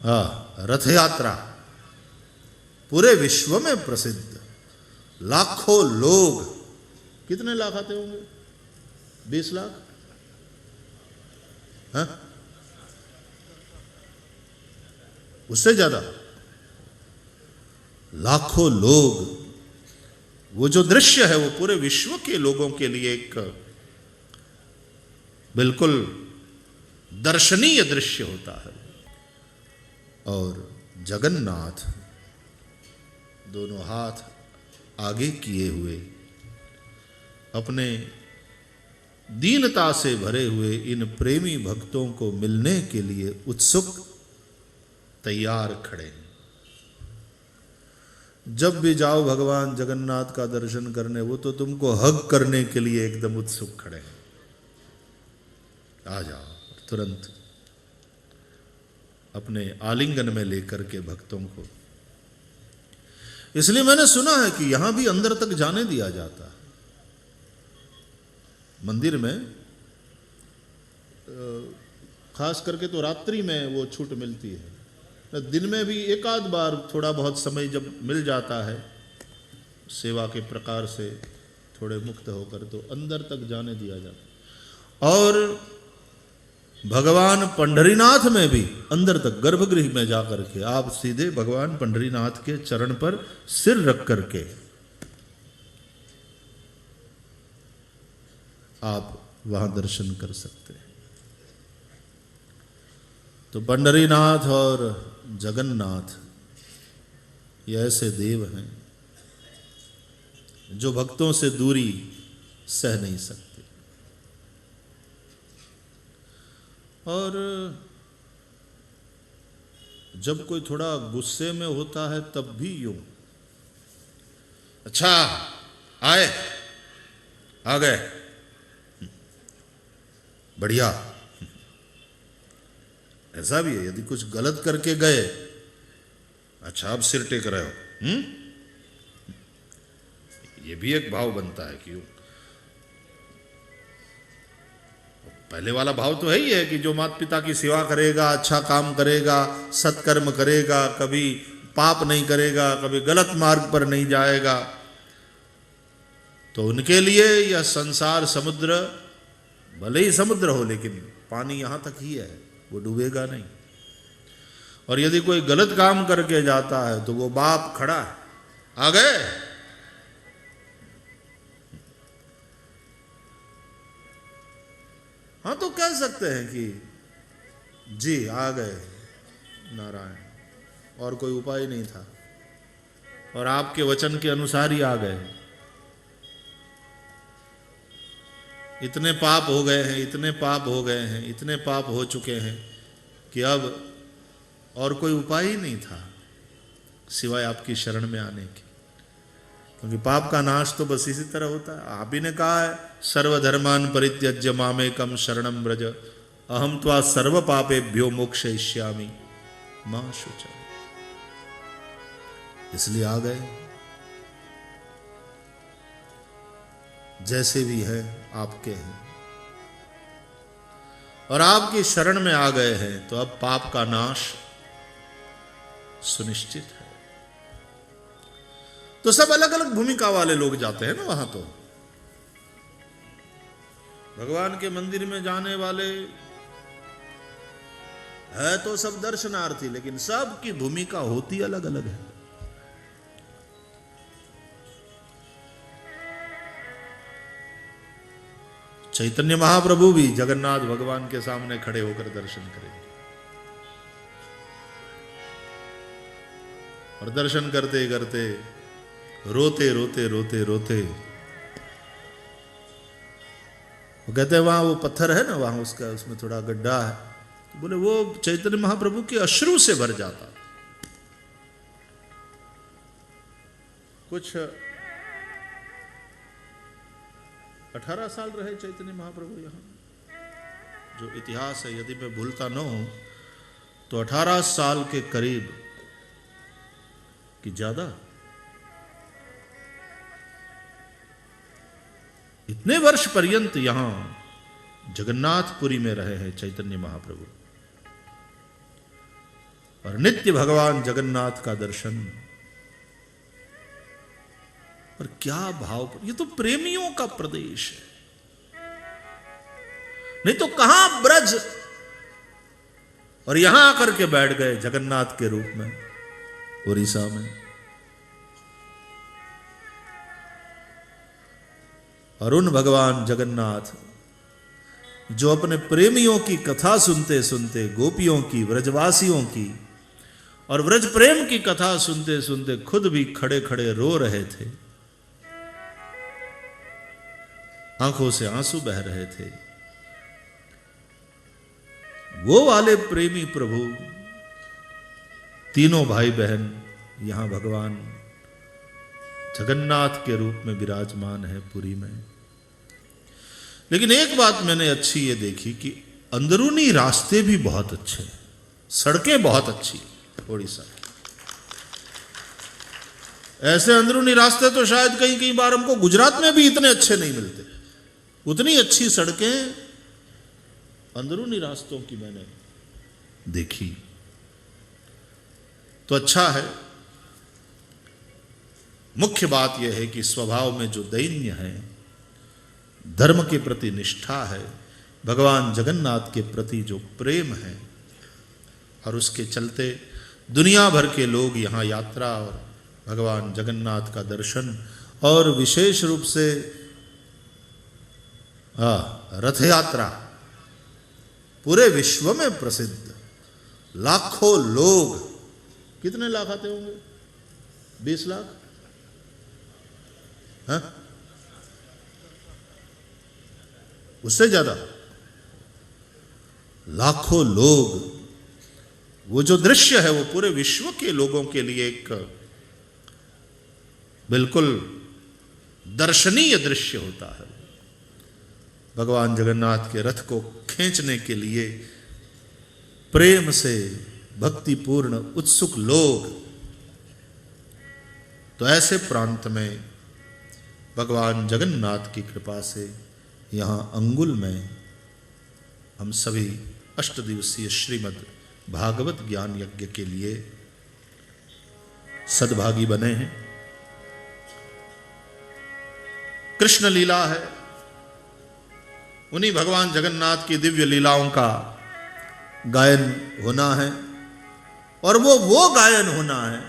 रथ यात्रा पूरे विश्व में प्रसिद्ध, लाखों लोग। कितने लाख आते होंगे? 20 लाख? हाँ, उससे ज्यादा, लाखों लोग। वो जो दृश्य है वो पूरे विश्व के लोगों के लिए एक बिल्कुल दर्शनीय दृश्य होता है। और जगन्नाथ दोनों हाथ आगे किए हुए अपने दीनता से भरे हुए इन प्रेमी भक्तों को मिलने के लिए उत्सुक तैयार खड़े हैं। जब भी जाओ भगवान जगन्नाथ का दर्शन करने, वो तो तुमको हग करने के लिए एकदम उत्सुक खड़े हैं। आ जाओ, तुरंत अपने आलिंगन में लेकर के भक्तों को। इसलिए मैंने सुना है कि यहां भी अंदर तक जाने दिया जाता है। मंदिर में खास करके तो रात्रि में वो छूट मिलती है। दिन में भी एक आध बार थोड़ा बहुत समय जब मिल जाता है सेवा के प्रकार से थोड़े मुक्त होकर, तो अंदर तक जाने दिया जाता। और भगवान पंढरीनाथ में भी अंदर तक गर्भगृह में जाकर के आप सीधे भगवान पंढरीनाथ के चरण पर सिर रख करके आप वहां दर्शन कर सकते हैं। तो पंढरीनाथ और जगन्नाथ ये ऐसे देव हैं जो भक्तों से दूरी सह नहीं सकते। और जब कोई थोड़ा गुस्से में होता है तब भी यूं, अच्छा आए, आ गए, बढ़िया, ऐसा भी है। यदि कुछ गलत करके गए, अच्छा आप सिर टेक रहे हो, ये भी एक भाव बनता है। क्यों? पहले वाला भाव तो है ही है कि जो माता पिता की सेवा करेगा, अच्छा काम करेगा, सत्कर्म करेगा, कभी पाप नहीं करेगा, कभी गलत मार्ग पर नहीं जाएगा, तो उनके लिए यह संसार समुद्र, भले ही समुद्र हो लेकिन पानी यहां तक ही है, वो डूबेगा नहीं। और यदि कोई गलत काम करके जाता है तो वो बाप खड़ा है, आ गए, हाँ तो कह सकते हैं कि जी आ गए नारायण, और कोई उपाय नहीं था और आपके वचन के अनुसार ही आ गए। इतने पाप हो गए हैं, इतने पाप हो गए हैं, इतने पाप हो चुके हैं कि अब और कोई उपाय ही नहीं था सिवाय आपकी शरण में आने की। क्योंकि पाप का नाश तो बस इसी तरह होता है। आप ही ने कहा है, सर्वधर्मान परित्यज्य मामेकम शरणं व्रज, अहम त्वा सर्व पापेभ्यो मोक्षयिष्यामि मा शुचा। इसलिए आ गए, जैसे भी है आपके हैं, और आपकी शरण में आ गए हैं तो अब पाप का नाश सुनिश्चित है। तो सब अलग अलग भूमिका वाले लोग जाते हैं ना वहां। तो भगवान के मंदिर में जाने वाले है तो सब दर्शनार्थी, लेकिन सबकी भूमिका होती अलग अलग है। चैतन्य महाप्रभु भी जगन्नाथ भगवान के सामने खड़े होकर दर्शन करेंगे, और दर्शन करते करते रोते रोते रोते रोते, वो कहते हैं वहां वो पत्थर है ना, वहां उसका उसमें थोड़ा गड्ढा है, तो बोले वो चैतन्य महाप्रभु के अश्रु से भर जाता। कुछ 18 साल रहे चैतन्य महाप्रभु यहां, जो इतिहास है यदि मैं भूलता न हूं तो 18 साल के करीब कि ज्यादा, इतने वर्ष पर्यंत यहां जगन्नाथपुरी में रहे हैं चैतन्य महाप्रभु। और नित्य भगवान जगन्नाथ का दर्शन। और क्या भाव, ये तो प्रेमियों का प्रदेश है, नहीं तो कहां ब्रज, और यहां आकर के बैठ गए जगन्नाथ के रूप में उड़ीसा में। और उन भगवान जगन्नाथ जो अपने प्रेमियों की कथा सुनते सुनते, गोपियों की, व्रजवासियों की और व्रज प्रेम की कथा सुनते सुनते खुद भी खड़े खड़े रो रहे थे, आंखों से आंसू बह रहे थे, वो वाले प्रेमी प्रभु, तीनों भाई बहन यहां भगवान जगन्नाथ के रूप में विराजमान है पुरी में। लेकिन एक बात मैंने अच्छी ये देखी कि अंदरूनी रास्ते भी बहुत अच्छे हैं, सड़कें बहुत अच्छी उड़ीसा की। ऐसे अंदरूनी रास्ते तो शायद कहीं कहीं बार हमको गुजरात में भी इतने अच्छे नहीं मिलते। उतनी अच्छी सड़कें अंदरूनी रास्तों की मैंने देखी, तो अच्छा है। मुख्य बात यह है कि स्वभाव में जो दैन्य है, धर्म के प्रति निष्ठा है, भगवान जगन्नाथ के प्रति जो प्रेम है, और उसके चलते दुनिया भर के लोग यहाँ यात्रा और भगवान जगन्नाथ का दर्शन, और विशेष रूप से रथ यात्रा पूरे विश्व में प्रसिद्ध, लाखों लोग, कितने लाख आते होंगे? 20 लाख, हाँ? उससे ज्यादा, लाखों लोग। वो जो दृश्य है वो पूरे विश्व के लोगों के लिए एक बिल्कुल दर्शनीय दृश्य होता है। भगवान जगन्नाथ के रथ को खींचने के लिए प्रेम से भक्तिपूर्ण उत्सुक लोग। तो ऐसे प्रांत में भगवान जगन्नाथ की कृपा से यहाँ अंगुल में हम सभी 8 दिवसीय श्रीमद् भागवत ज्ञान यज्ञ के लिए सद्भागी बने हैं। कृष्ण लीला है, उन्हीं भगवान जगन्नाथ की दिव्य लीलाओं का गायन होना है, और वो गायन होना है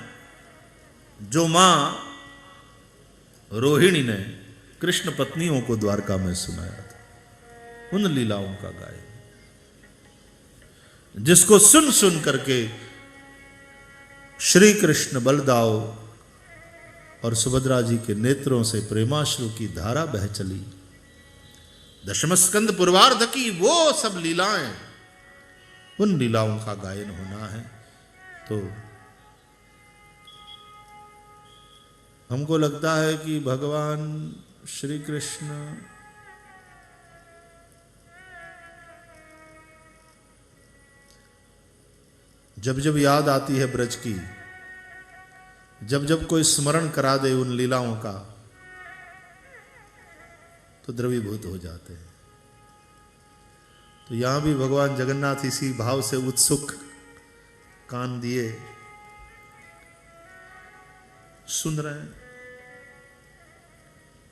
जो मां रोहिणी ने कृष्ण पत्नियों को द्वारका में सुनाया था। उन लीलाओं का गायन जिसको सुन सुन करके श्री कृष्ण बलदाव और सुभद्रा जी के नेत्रों से प्रेमाश्रु की धारा बह चली। दशम स्कंद पूर्वार्ध की वो सब लीलाएं, उन लीलाओं का गायन होना है। तो हमको लगता है कि भगवान श्री कृष्ण जब जब याद आती है ब्रज की, जब जब कोई स्मरण करा दे उन लीलाओं का, तो द्रवीभूत हो जाते हैं। तो यहां भी भगवान जगन्नाथ इसी भाव से उत्सुक कान दिए सुन रहे हैं।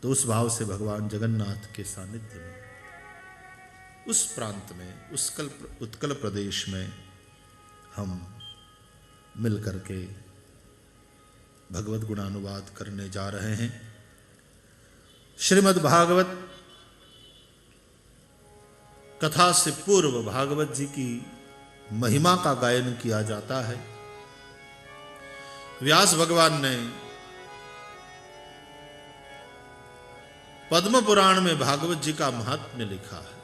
तो उस भाव से भगवान जगन्नाथ के सानिध्य में, उस प्रांत में, उस उत्कल प्रदेश में हम मिलकर के भगवत गुणानुवाद करने जा रहे हैं। श्रीमद् भागवत कथा से पूर्व भागवत जी की महिमा का गायन किया जाता है। व्यास भगवान ने पद्म पुराण में भागवत जी का महात्म्य लिखा है।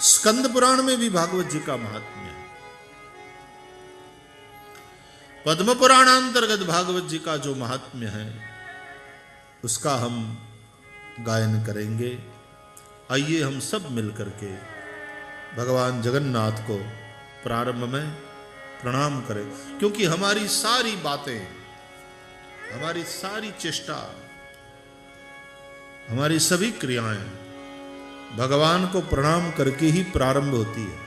स्कंद पुराण में भी भागवत जी का महात्म्य है। पद्म पुराणांतर्गत भागवत जी का जो महात्म्य है उसका हम गायन करेंगे। आइए हम सब मिलकर के भगवान जगन्नाथ को प्रारंभ में प्रणाम करें, क्योंकि हमारी सारी बातें, हमारी सारी चेष्टा, हमारी सभी क्रियाएं भगवान को प्रणाम करके ही प्रारंभ होती है।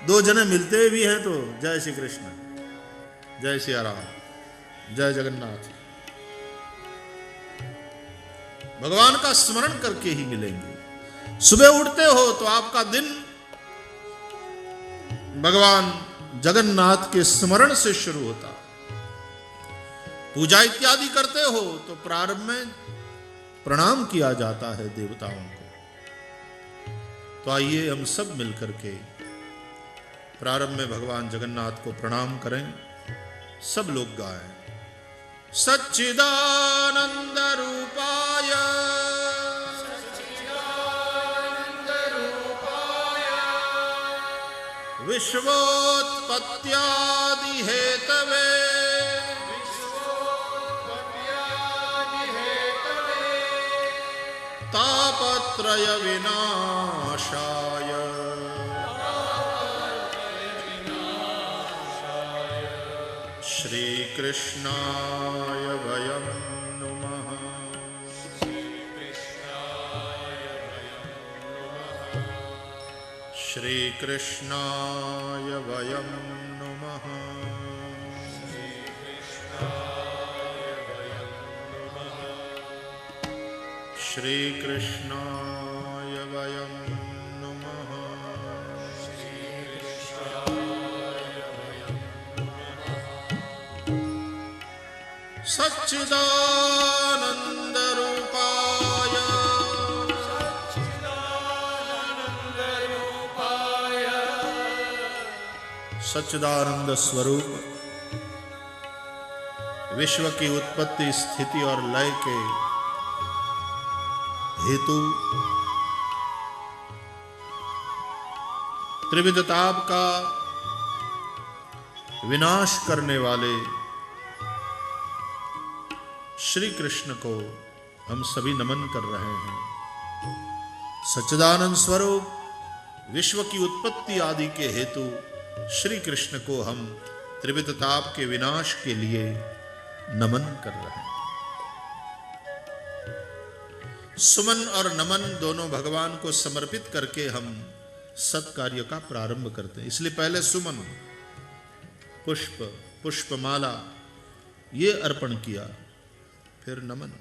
दो जने मिलते भी हैं तो जय श्री कृष्ण, जय सिया राम, जय जगन्नाथ, भगवान का स्मरण करके ही मिलेंगे। सुबह उठते हो तो आपका दिन भगवान जगन्नाथ के स्मरण से शुरू होता। पूजा इत्यादि करते हो तो प्रारंभ में प्रणाम किया जाता है देवताओं को। तो आइए हम सब मिलकर के प्रारंभ में भगवान जगन्नाथ को प्रणाम करें। सब लोग गाएं। सच्चिदानंद रूपाय विश्वोत्पत्त्यादि हेतवे तापत्रय विनाशाय श्री कृष्णाय वयं नुमः। श्री कृष्णाय वयं नुमः। श्री कृष्णाय वयं नुमः। सच्चिदानंद रूपाय सच्चिदानंद स्वरूप विश्व की उत्पत्ति स्थिति और लय के हेतु त्रिविध ताप का विनाश करने वाले श्री कृष्ण को हम सभी नमन कर रहे हैं। सच्चिदानंद स्वरूप विश्व की उत्पत्ति आदि के हेतु श्री कृष्ण को हम त्रिविध ताप के विनाश के लिए नमन कर रहे हैं। सुमन और नमन दोनों भगवान को समर्पित करके हम सत्कार्य का प्रारंभ करते हैं। इसलिए पहले सुमन, पुष्प, पुष्पमाला ये अर्पण किया, फिर नमन।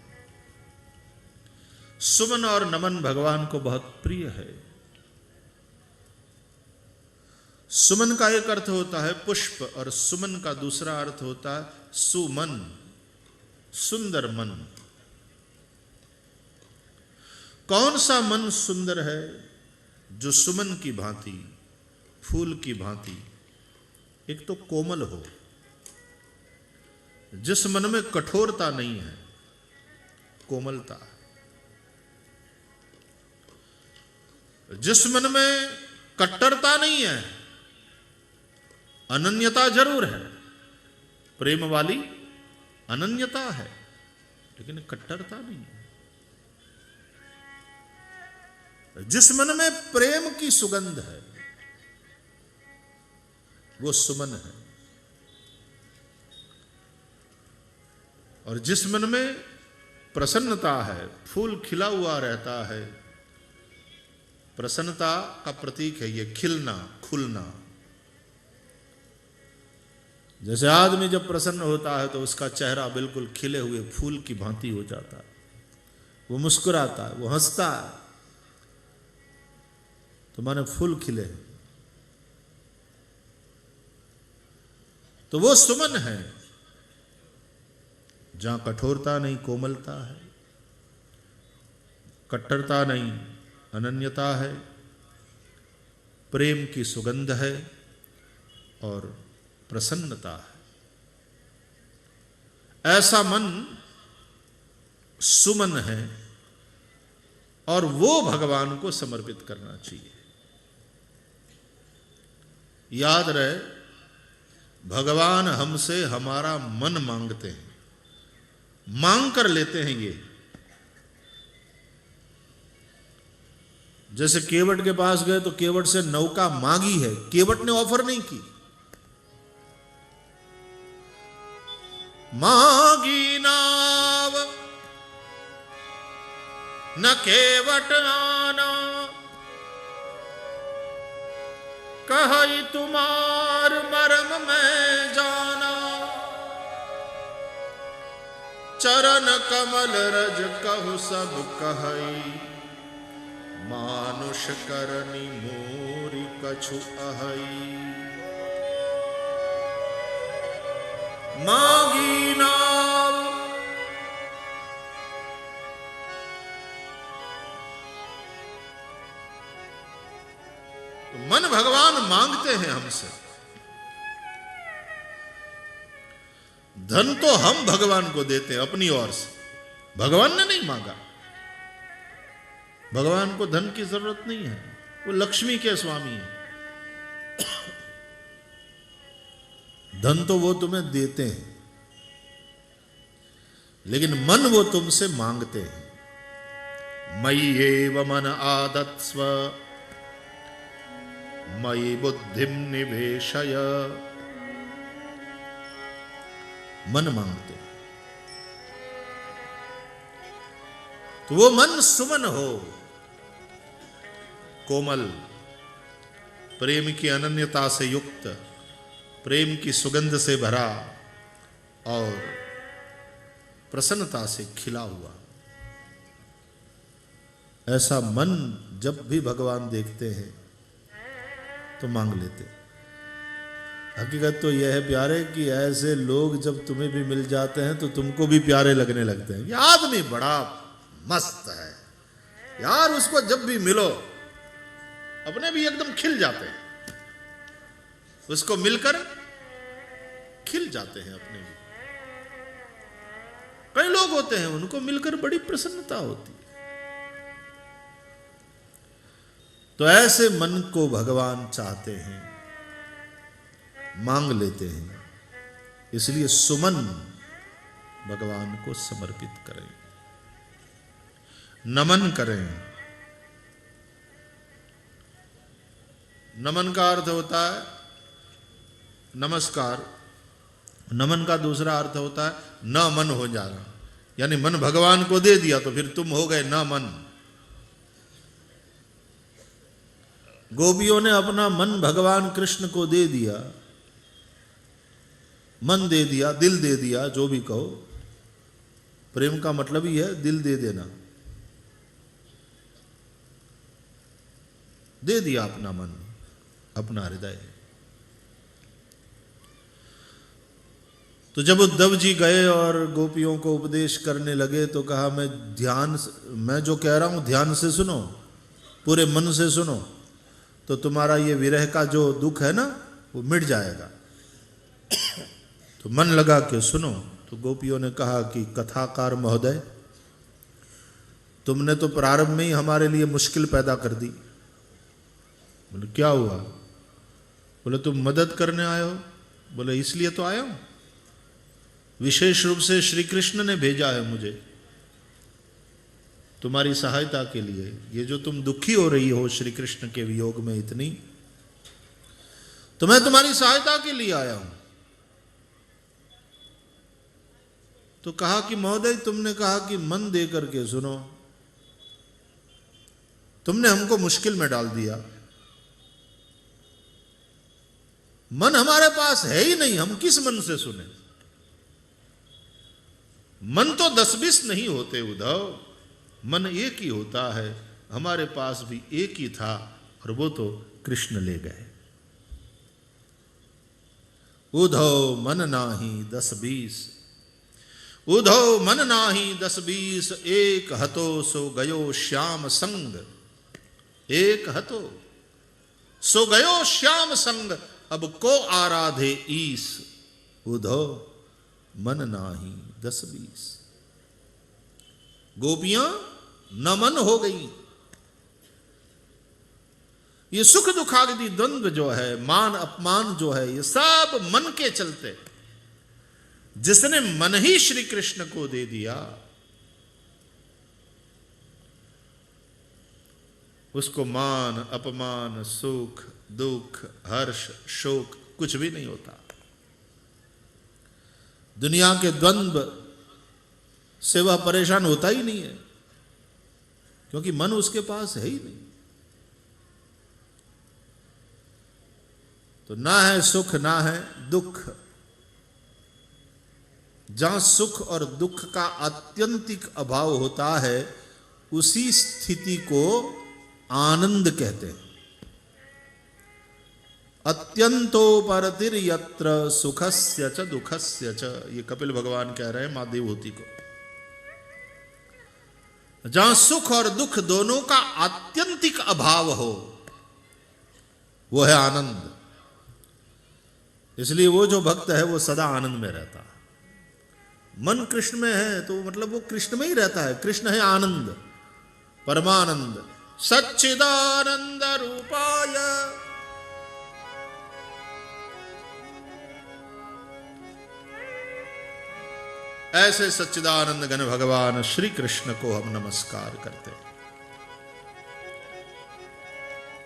सुमन और नमन भगवान को बहुत प्रिय है। सुमन का एक अर्थ होता है पुष्प और सुमन का दूसरा अर्थ होता है सुमन, सुंदर मन। कौन सा मन सुंदर है? जो सुमन की भांति, फूल की भांति एक तो कोमल हो, जिस मन में कठोरता नहीं है, कोमलता। जिस मन में कट्टरता नहीं है, अनन्यता जरूर है, प्रेम वाली अनन्यता है, लेकिन कट्टरता नहीं है। जिस मन में प्रेम की सुगंध है वो सुमन है। और जिस मन में प्रसन्नता है, फूल खिला हुआ रहता है, प्रसन्नता का प्रतीक है ये खिलना, खुलना। जैसे आदमी जब प्रसन्न होता है तो उसका चेहरा बिल्कुल खिले हुए फूल की भांति हो जाता है, वो मुस्कुराता है, वो हंसता है, तो माने फूल खिले। तो वो सुमन है जहां कठोरता नहीं, कोमलता है, कट्टरता नहीं, अनन्यता है, प्रेम की सुगंध है और प्रसन्नता है। ऐसा मन सुमन है और वो भगवान को समर्पित करना चाहिए। याद रहे, भगवान हमसे हमारा मन मांगते हैं, मांग कर लेते हैं। ये जैसे केवट के पास गए तो केवट से नौका मांगी है, केवट ने ऑफर नहीं की। मांगी नाव न केवट आना, कहई तुम्हार मरम में जाना, चरण कमल रज कहु सब कहई, मानुष करनी मोरी कछु अहई। मांगी नाव तो मन भगवान मांगते हैं हमसे। धन तो हम भगवान को देते हैं अपनी ओर से, भगवान ने नहीं मांगा। भगवान को धन की जरूरत नहीं है, वो लक्ष्मी के स्वामी हैं। धन तो वो तुम्हें देते हैं, लेकिन मन वो तुमसे मांगते हैं। मयि एव मन आदत्स्व मयि बुद्धिम निवेशय, मन मांगते हैं। तो वो मन सुमन हो, कोमल, प्रेम की अनन्यता से युक्त, प्रेम की सुगंध से भरा और प्रसन्नता से खिला हुआ, ऐसा मन जब भी भगवान देखते हैं तो मांग लेते। हकीकत तो यह है प्यारे कि ऐसे लोग जब तुम्हें भी मिल जाते हैं तो तुमको भी प्यारे लगने लगते हैं। ये आदमी बड़ा मस्त है यार, उसको जब भी मिलो अपने भी एकदम खिल जाते हैं, उसको मिलकर खिल जाते हैं अपने भी। कई लोग होते हैं उनको मिलकर बड़ी प्रसन्नता होती है। तो ऐसे मन को भगवान चाहते हैं, मांग लेते हैं। इसलिए सुमन भगवान को समर्पित करें, नमन करें। नमन का अर्थ होता है नमस्कार, नमन का दूसरा अर्थ होता है न मन हो जाना, यानी मन भगवान को दे दिया तो फिर तुम हो गए न मन। गोपियों ने अपना मन भगवान कृष्ण को दे दिया, मन दे दिया, दिल दे दिया, जो भी कहो। प्रेम का मतलब ही है दिल दे देना। दे दिया अपना मन, अपना हृदय। तो जब उद्धव जी गए और गोपियों को उपदेश करने लगे तो कहा मैं जो कह रहा हूं ध्यान से सुनो, पूरे मन से सुनो, तो तुम्हारा ये विरह का जो दुख है ना वो मिट जाएगा। तो मन लगा के सुनो। तो गोपियों ने कहा कि कथाकार महोदय, तुमने तो प्रारंभ में ही हमारे लिए मुश्किल पैदा कर दी। बोले क्या हुआ? बोले तुम मदद करने आए हो। बोले इसलिए तो आया हूं, विशेष रूप से श्री कृष्ण ने भेजा है मुझे तुम्हारी सहायता के लिए। ये जो तुम दुखी हो रही हो श्री कृष्ण के वियोग में इतनी, तो मैं तुम्हारी सहायता के लिए आया हूं। तो कहा कि महोदय तुमने कहा कि मन दे करके सुनो, तुमने हमको मुश्किल में डाल दिया। मन हमारे पास है ही नहीं, हम किस मन से सुने? मन तो 10-20 नहीं होते उद्धव, मन एक ही होता है। हमारे पास भी एक ही था और वो तो कृष्ण ले गए। उद्धव मन नाही 10-20, उद्धव मन नाही 10-20, एक हतो सो गयो श्याम संग, एक हतो सो गयो श्याम संग, अब को आराधे ईस। उद्धव मन नाही 10-20। गोपियां न मन हो गई। ये सुख दुखादि द्वंद्व जो है, मान अपमान जो है, ये सब मन के चलते। जिसने मन ही श्री कृष्ण को दे दिया उसको मान अपमान सुख दुख हर्ष शोक कुछ भी नहीं होता। दुनिया के द्वंद्व से वह परेशान होता ही नहीं है, क्योंकि मन उसके पास है ही नहीं। तो ना है सुख ना है दुख। जहां सुख और दुख का आत्यंतिक अभाव होता है उसी स्थिति को आनंद कहते हैं। अत्यंतोपरतिर यत्र सुखस्य च दुखस्य च, ये कपिल भगवान कह रहे हैं माँ देवहूति को। जहां सुख और दुख दोनों का आत्यंतिक अभाव हो वो है आनंद। इसलिए वो जो भक्त है वो सदा आनंद में रहता है। मन कृष्ण में है तो मतलब वो कृष्ण में ही रहता है। कृष्ण है आनंद, परमानंद। सच्चिदानंद रूपाय, ऐसे सच्चिदानंद घन भगवान श्री कृष्ण को हम नमस्कार करते हैं।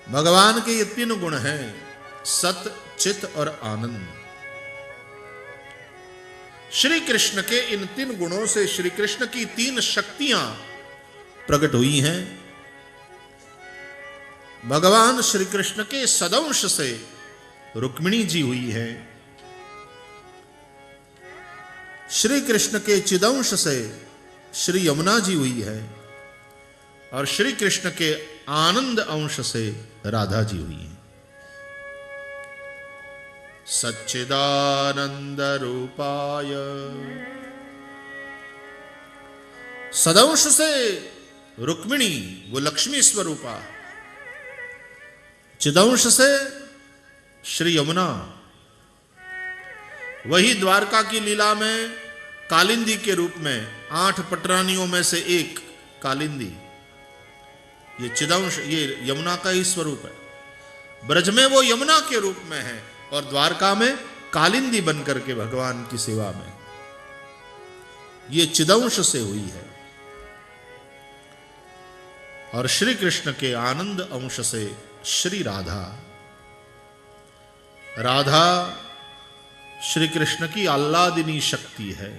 भगवान के ये तीन गुण हैं, सत, चित और आनंद। श्री कृष्ण के इन तीन गुणों से श्री कृष्ण की तीन शक्तियां प्रकट हुई हैं। भगवान श्री कृष्ण के सदंश से रुक्मिणी जी हुई है। श्री कृष्ण के चिदंश से श्री यमुना जी हुई है और श्री कृष्ण के आनंद अंश से राधा जी हुई है। सच्चिदानंद रूपाय, सदंश से रुक्मिणी वो लक्ष्मी स्वरूपा, चिदंश से श्री यमुना, वही द्वारका की लीला में कालिंदी के रूप में 8 पटरानियों में से एक कालिंदी, ये चिदंश, ये यमुना का ही स्वरूप है। ब्रज में वो यमुना के रूप में है और द्वारका में कालिंदी बनकर के भगवान की सेवा में ये चिदंश से हुई है। और श्री कृष्ण के आनंद अंश से श्री राधा, राधा श्री कृष्ण की आह्लादिनी शक्ति है।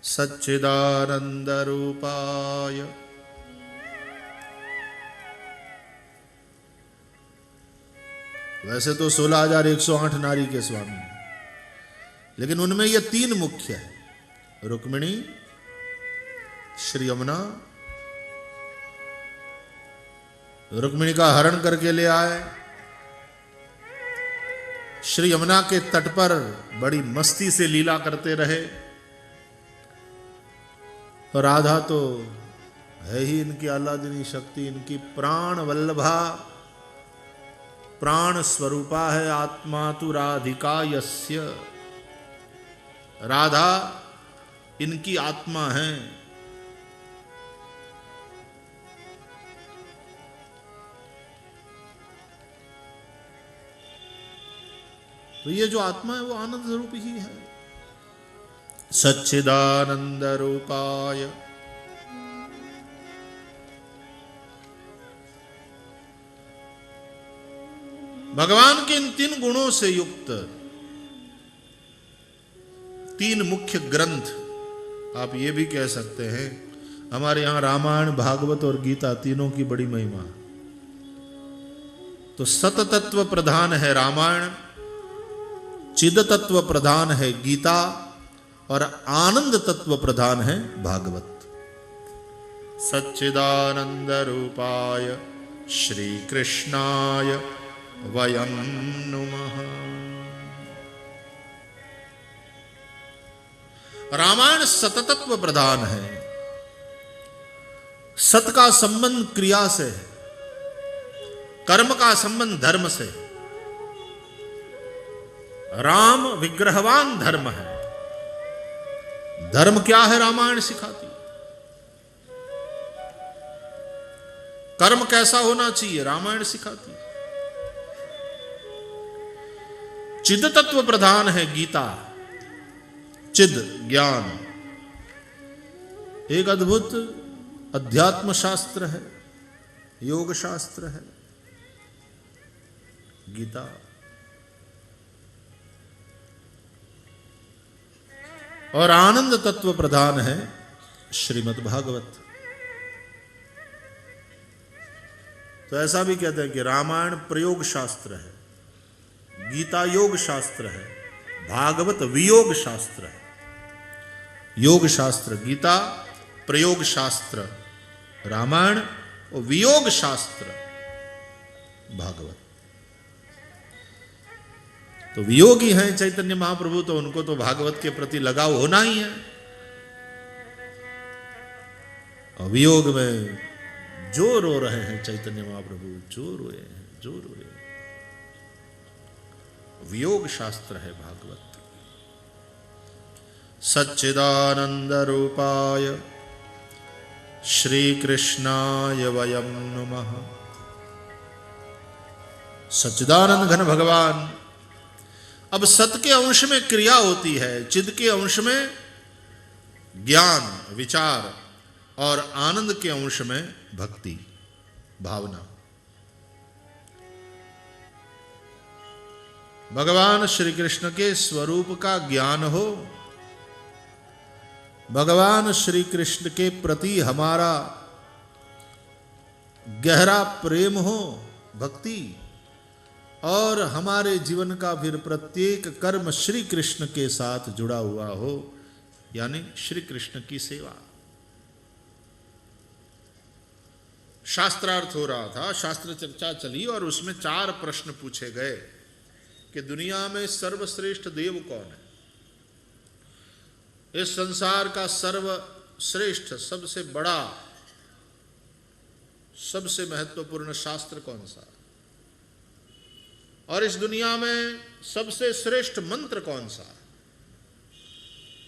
सच्चिदानंद रूपाय, वैसे तो 16,108 नारी के स्वामी, लेकिन उनमें ये तीन मुख्य है, रुक्मिणी, श्री यमुना। रुक्मिणी का हरण करके ले आए, श्री यमुना के तट पर बड़ी मस्ती से लीला करते रहे। और राधा तो है ही इनकी आह्लादिनी शक्ति, इनकी प्राण वल्लभा, प्राण स्वरूपा है। आत्मा तु राधिका यस्य, राधा इनकी आत्मा है। तो ये जो आत्मा है वो आनंद स्वरूप ही है। सच्चिदानंद रूपाय, भगवान के इन तीन गुणों से युक्त तीन मुख्य ग्रंथ, आप ये भी कह सकते हैं हमारे यहां रामायण, भागवत और गीता तीनों की बड़ी महिमा। तो सत तत्व प्रधान है रामायण, चिद तत्व प्रधान है गीता और आनंद तत्व प्रधान है भागवत। सच्चिदानंद रूपाय श्री कृष्णाय वयं नुमः। रामायण सततत्व प्रधान है। सत का संबंध क्रिया से है, कर्म का संबंध धर्म से। राम विग्रहवान धर्म है। धर्म क्या है रामायण सिखाती। कर्म कैसा होना चाहिए रामायण सिखाती। चिद तत्व प्रधान है गीता, चिद ज्ञान, एक अद्भुत अध्यात्म शास्त्र है, योग शास्त्र है गीता। और आनंद तत्व प्रधान है श्रीमद् भागवत। तो ऐसा भी कहते हैं कि रामायण प्रयोग शास्त्र है, गीता योग शास्त्र है, भागवत वियोग शास्त्र है। योग शास्त्र गीता, प्रयोग शास्त्र रामायण और वियोग शास्त्र भागवत। तो वियोगी हैं चैतन्य महाप्रभु, तो उनको तो भागवत के प्रति लगाव होना ही है। और वियोग में जो रो रहे हैं चैतन्य महाप्रभु, जो रोए हैं, जो रोए हैं। वियोग शास्त्र है भागवत। सच्चिदानंद रूपाय श्री कृष्णाय वयं नमः। सच्चिदानंद घन भगवान। अब सत के अंश में क्रिया होती है, चिद के अंश में ज्ञान विचार, और आनंद के अंश में भक्ति भावना। भगवान श्री कृष्ण के स्वरूप का ज्ञान हो, भगवान श्री कृष्ण के प्रति हमारा गहरा प्रेम हो, भक्ति, और हमारे जीवन का फिर प्रत्येक कर्म श्री कृष्ण के साथ जुड़ा हुआ हो, यानी श्री कृष्ण की सेवा। शास्त्रार्थ हो रहा था, शास्त्र चर्चा चली और उसमें 4 प्रश्न पूछे गए कि दुनिया में सर्वश्रेष्ठ देव कौन है, इस संसार का सर्वश्रेष्ठ सबसे बड़ा सबसे महत्वपूर्ण शास्त्र कौन सा, और इस दुनिया में सबसे श्रेष्ठ मंत्र कौन सा,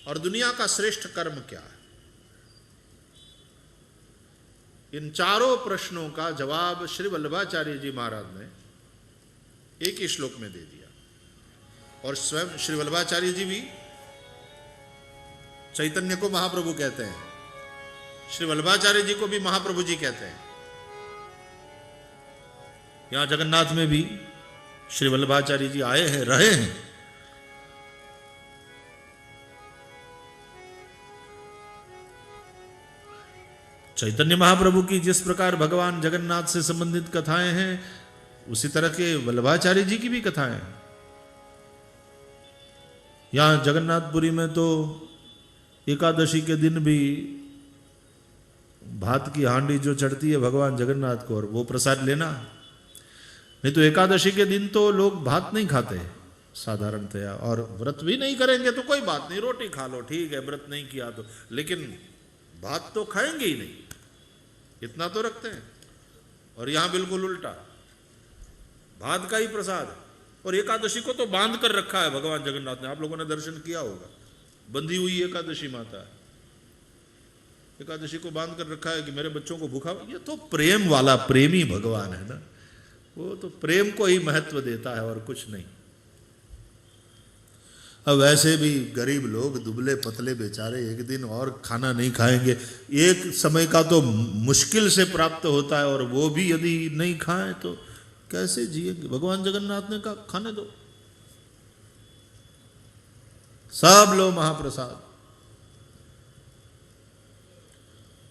और दुनिया का श्रेष्ठ कर्म क्या है। इन चारों प्रश्नों का जवाब श्री वल्लभाचार्य जी महाराज ने एक ही श्लोक में दे दिया। और स्वयं श्री वल्लभाचार्य जी भी चैतन्य को महाप्रभु कहते हैं, श्री वल्लभाचार्य जी को भी महाप्रभु जी कहते हैं। यहां जगन्नाथ में भी श्री वल्लभाचार्य जी आए हैं, रहे हैं। चैतन्य महाप्रभु की जिस प्रकार भगवान जगन्नाथ से संबंधित कथाएं हैं, उसी तरह के वल्लभाचार्य जी की भी कथाएं हैं। यहां जगन्नाथपुरी में तो एकादशी के दिन भी भात की हांडी जो चढ़ती है भगवान जगन्नाथ को, और वो प्रसाद लेना। नहीं तो एकादशी के दिन तो लोग भात नहीं खाते साधारणतया, और व्रत भी नहीं करेंगे तो कोई बात नहीं, रोटी खा लो, ठीक है, व्रत नहीं किया तो, लेकिन भात तो खाएंगे ही नहीं, इतना तो रखते हैं। और यहां बिल्कुल उल्टा, भात का ही प्रसाद। और एकादशी को तो बांध कर रखा है भगवान जगन्नाथ ने, आप लोगों ने दर्शन किया होगा, बंधी हुई एकादशी माता है, एकादशी को बांध कर रखा है कि मेरे बच्चों को भूखा। ये तो प्रेम वाला प्रेमी भगवान है ना, वो तो प्रेम को ही महत्व देता है और कुछ नहीं। अब वैसे भी गरीब लोग दुबले पतले बेचारे एक दिन और खाना नहीं खाएंगे, एक समय का तो मुश्किल से प्राप्त होता है, और वो भी यदि नहीं खाएं तो कैसे जिएंगे। भगवान जगन्नाथ ने कहा खाने दो, सब लो महाप्रसाद।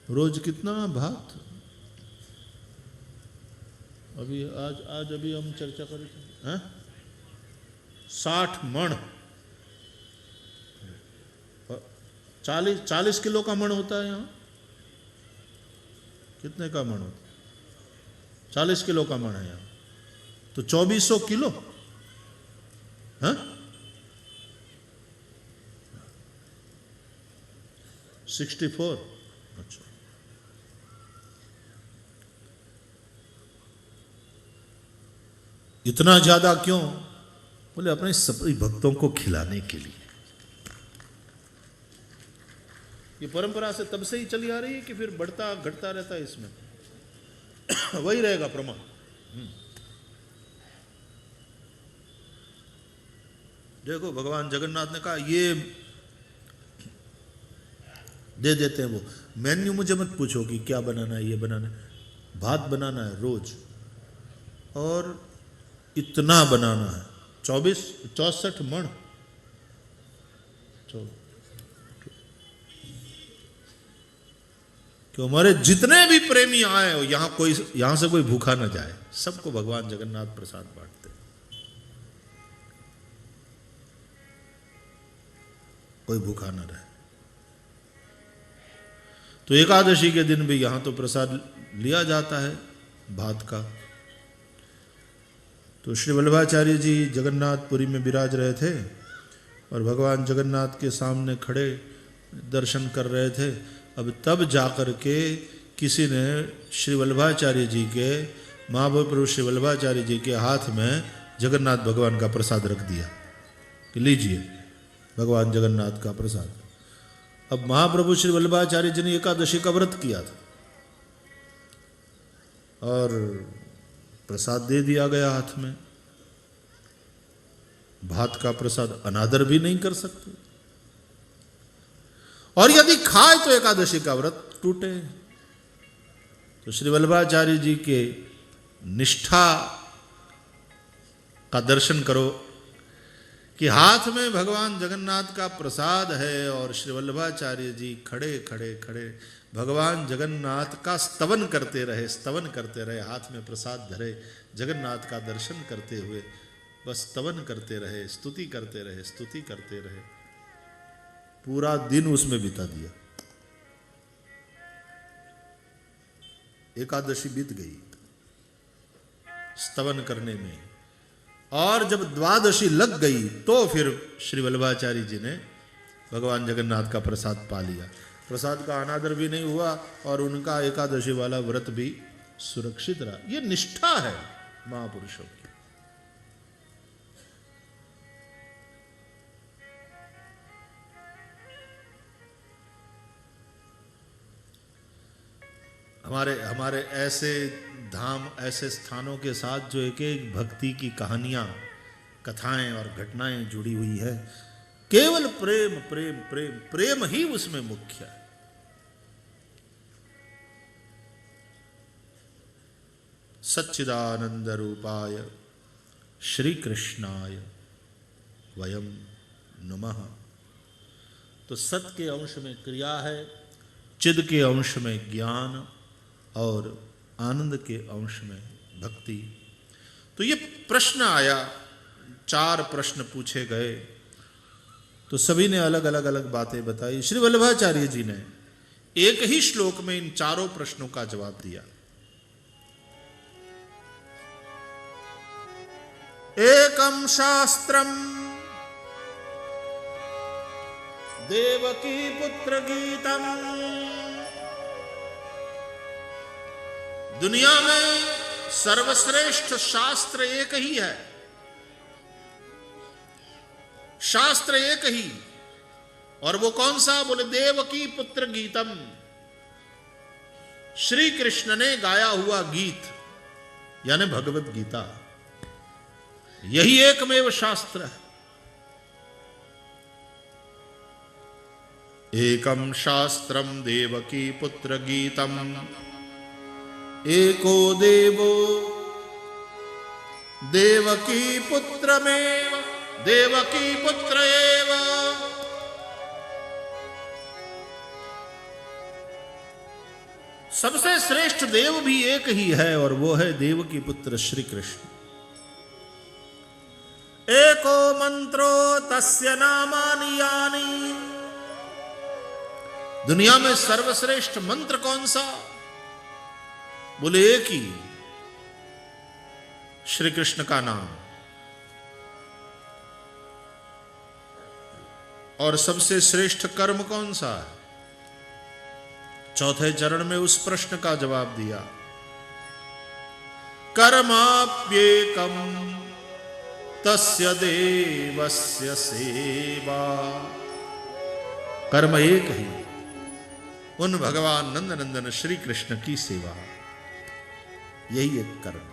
रोज कितना भात, अभी आज अभी हम चर्चा कर रहे थे 60 मण, 40 किलो का मण होता है। यहाँ कितने का मण होता है? 40 किलो का मण है यहाँ, तो 2400 किलो है। 64। अच्छा, इतना ज्यादा क्यों? बोले अपने सभी भक्तों को खिलाने के लिए। ये परंपरा से तब से ही चली आ रही है कि फिर बढ़ता घटता रहता है इसमें वही रहेगा प्रमाण। देखो भगवान जगन्नाथ ने कहा ये दे देते हैं। वो मेन्यू मुझे मत पूछो कि क्या बनाना है, ये बनाना है, भात बनाना है रोज, और इतना बनाना है, 64 मण। कि हमारे जितने भी प्रेमी आए हो, यहां से कोई भूखा न जाए, सबको भगवान जगन्नाथ प्रसाद बांटते। कोई भूखा न रहे। तो एकादशी के दिन भी यहाँ तो प्रसाद लिया जाता है भात का। तो श्री वल्लभाचार्य जी जगन्नाथपुरी में विराज रहे थे और भगवान जगन्नाथ के सामने खड़े दर्शन कर रहे थे। अब तब जाकर के किसी ने श्री वल्लभाचार्य जी के, महाप्रभु श्री वल्लभाचार्य जी के हाथ में जगन्नाथ भगवान का प्रसाद रख दिया कि लीजिए भगवान जगन्नाथ का प्रसाद। अब महाप्रभु श्री वल्लभाचार्य जी ने एकादशी का व्रत किया था और प्रसाद दे दिया गया हाथ में। भात का प्रसाद अनादर भी नहीं कर सकते, और यदि खाए तो एकादशी का व्रत टूटे। तो श्री वल्लभाचार्य जी के निष्ठा का दर्शन करो कि हाथ में भगवान जगन्नाथ का प्रसाद है और श्री वल्लभाचार्य जी खड़े खड़े खड़े भगवान जगन्नाथ का स्तवन करते रहे, हाथ में प्रसाद धरे, जगन्नाथ का दर्शन करते हुए बस स्तवन करते रहे, स्तुति करते रहे। पूरा दिन उसमें बिता दिया। एकादशी बीत गई स्तवन करने में, और जब द्वादशी लग गई तो फिर श्री वल्लभाचार्य जी ने भगवान जगन्नाथ का प्रसाद पा लिया। प्रसाद का अनादर भी नहीं हुआ और उनका एकादशी वाला व्रत भी सुरक्षित रहा। ये निष्ठा है महापुरुषों की। हमारे ऐसे धाम, ऐसे स्थानों के साथ जो एक एक भक्ति की कहानियां, कथाएं और घटनाएं जुड़ी हुई है, केवल प्रेम प्रेम प्रेम प्रेम ही उसमें मुख्य है। सच्चिदानंद रूपाय श्री कृष्णाय वयम नमः। तो सत के अंश में क्रिया है, चिद के अंश में ज्ञान और आनंद के अंश में भक्ति। तो ये प्रश्न आया, 4 प्रश्न पूछे गए, तो सभी ने अलग अलग बातें बताई। श्री वल्लभाचार्य जी ने एक ही श्लोक में इन 4 प्रश्नों का जवाब दिया। एकम शास्त्रम देवकी पुत्र गीतम। दुनिया में सर्वश्रेष्ठ शास्त्र एक ही है, शास्त्र एक ही, और वो कौन सा? बोले देवकी पुत्र गीतम, श्री कृष्ण ने गाया हुआ गीत, यानी भगवत गीता। यही एकमेव शास्त्र है। एकम शास्त्रम देवकी पुत्र गीतम, एको देवो देवकी पुत्रमेव देवकी पुत्र एव। सबसे श्रेष्ठ देव भी एक ही है और वो है देवकी पुत्र श्री कृष्ण। एको मंत्रो तस्य नामानि यानि। दुनिया में सर्वश्रेष्ठ मंत्र कौन सा? बोले एक ही, श्री कृष्ण का नाम। और सबसे श्रेष्ठ कर्म कौन सा है? चौथे चरण में उस प्रश्न का जवाब दिया, कर्माप्येकम तस्य देवस्य सेवा। कर्म एक ही, उन भगवान नंदनंदन श्री कृष्ण की सेवा, यही एक कर्म।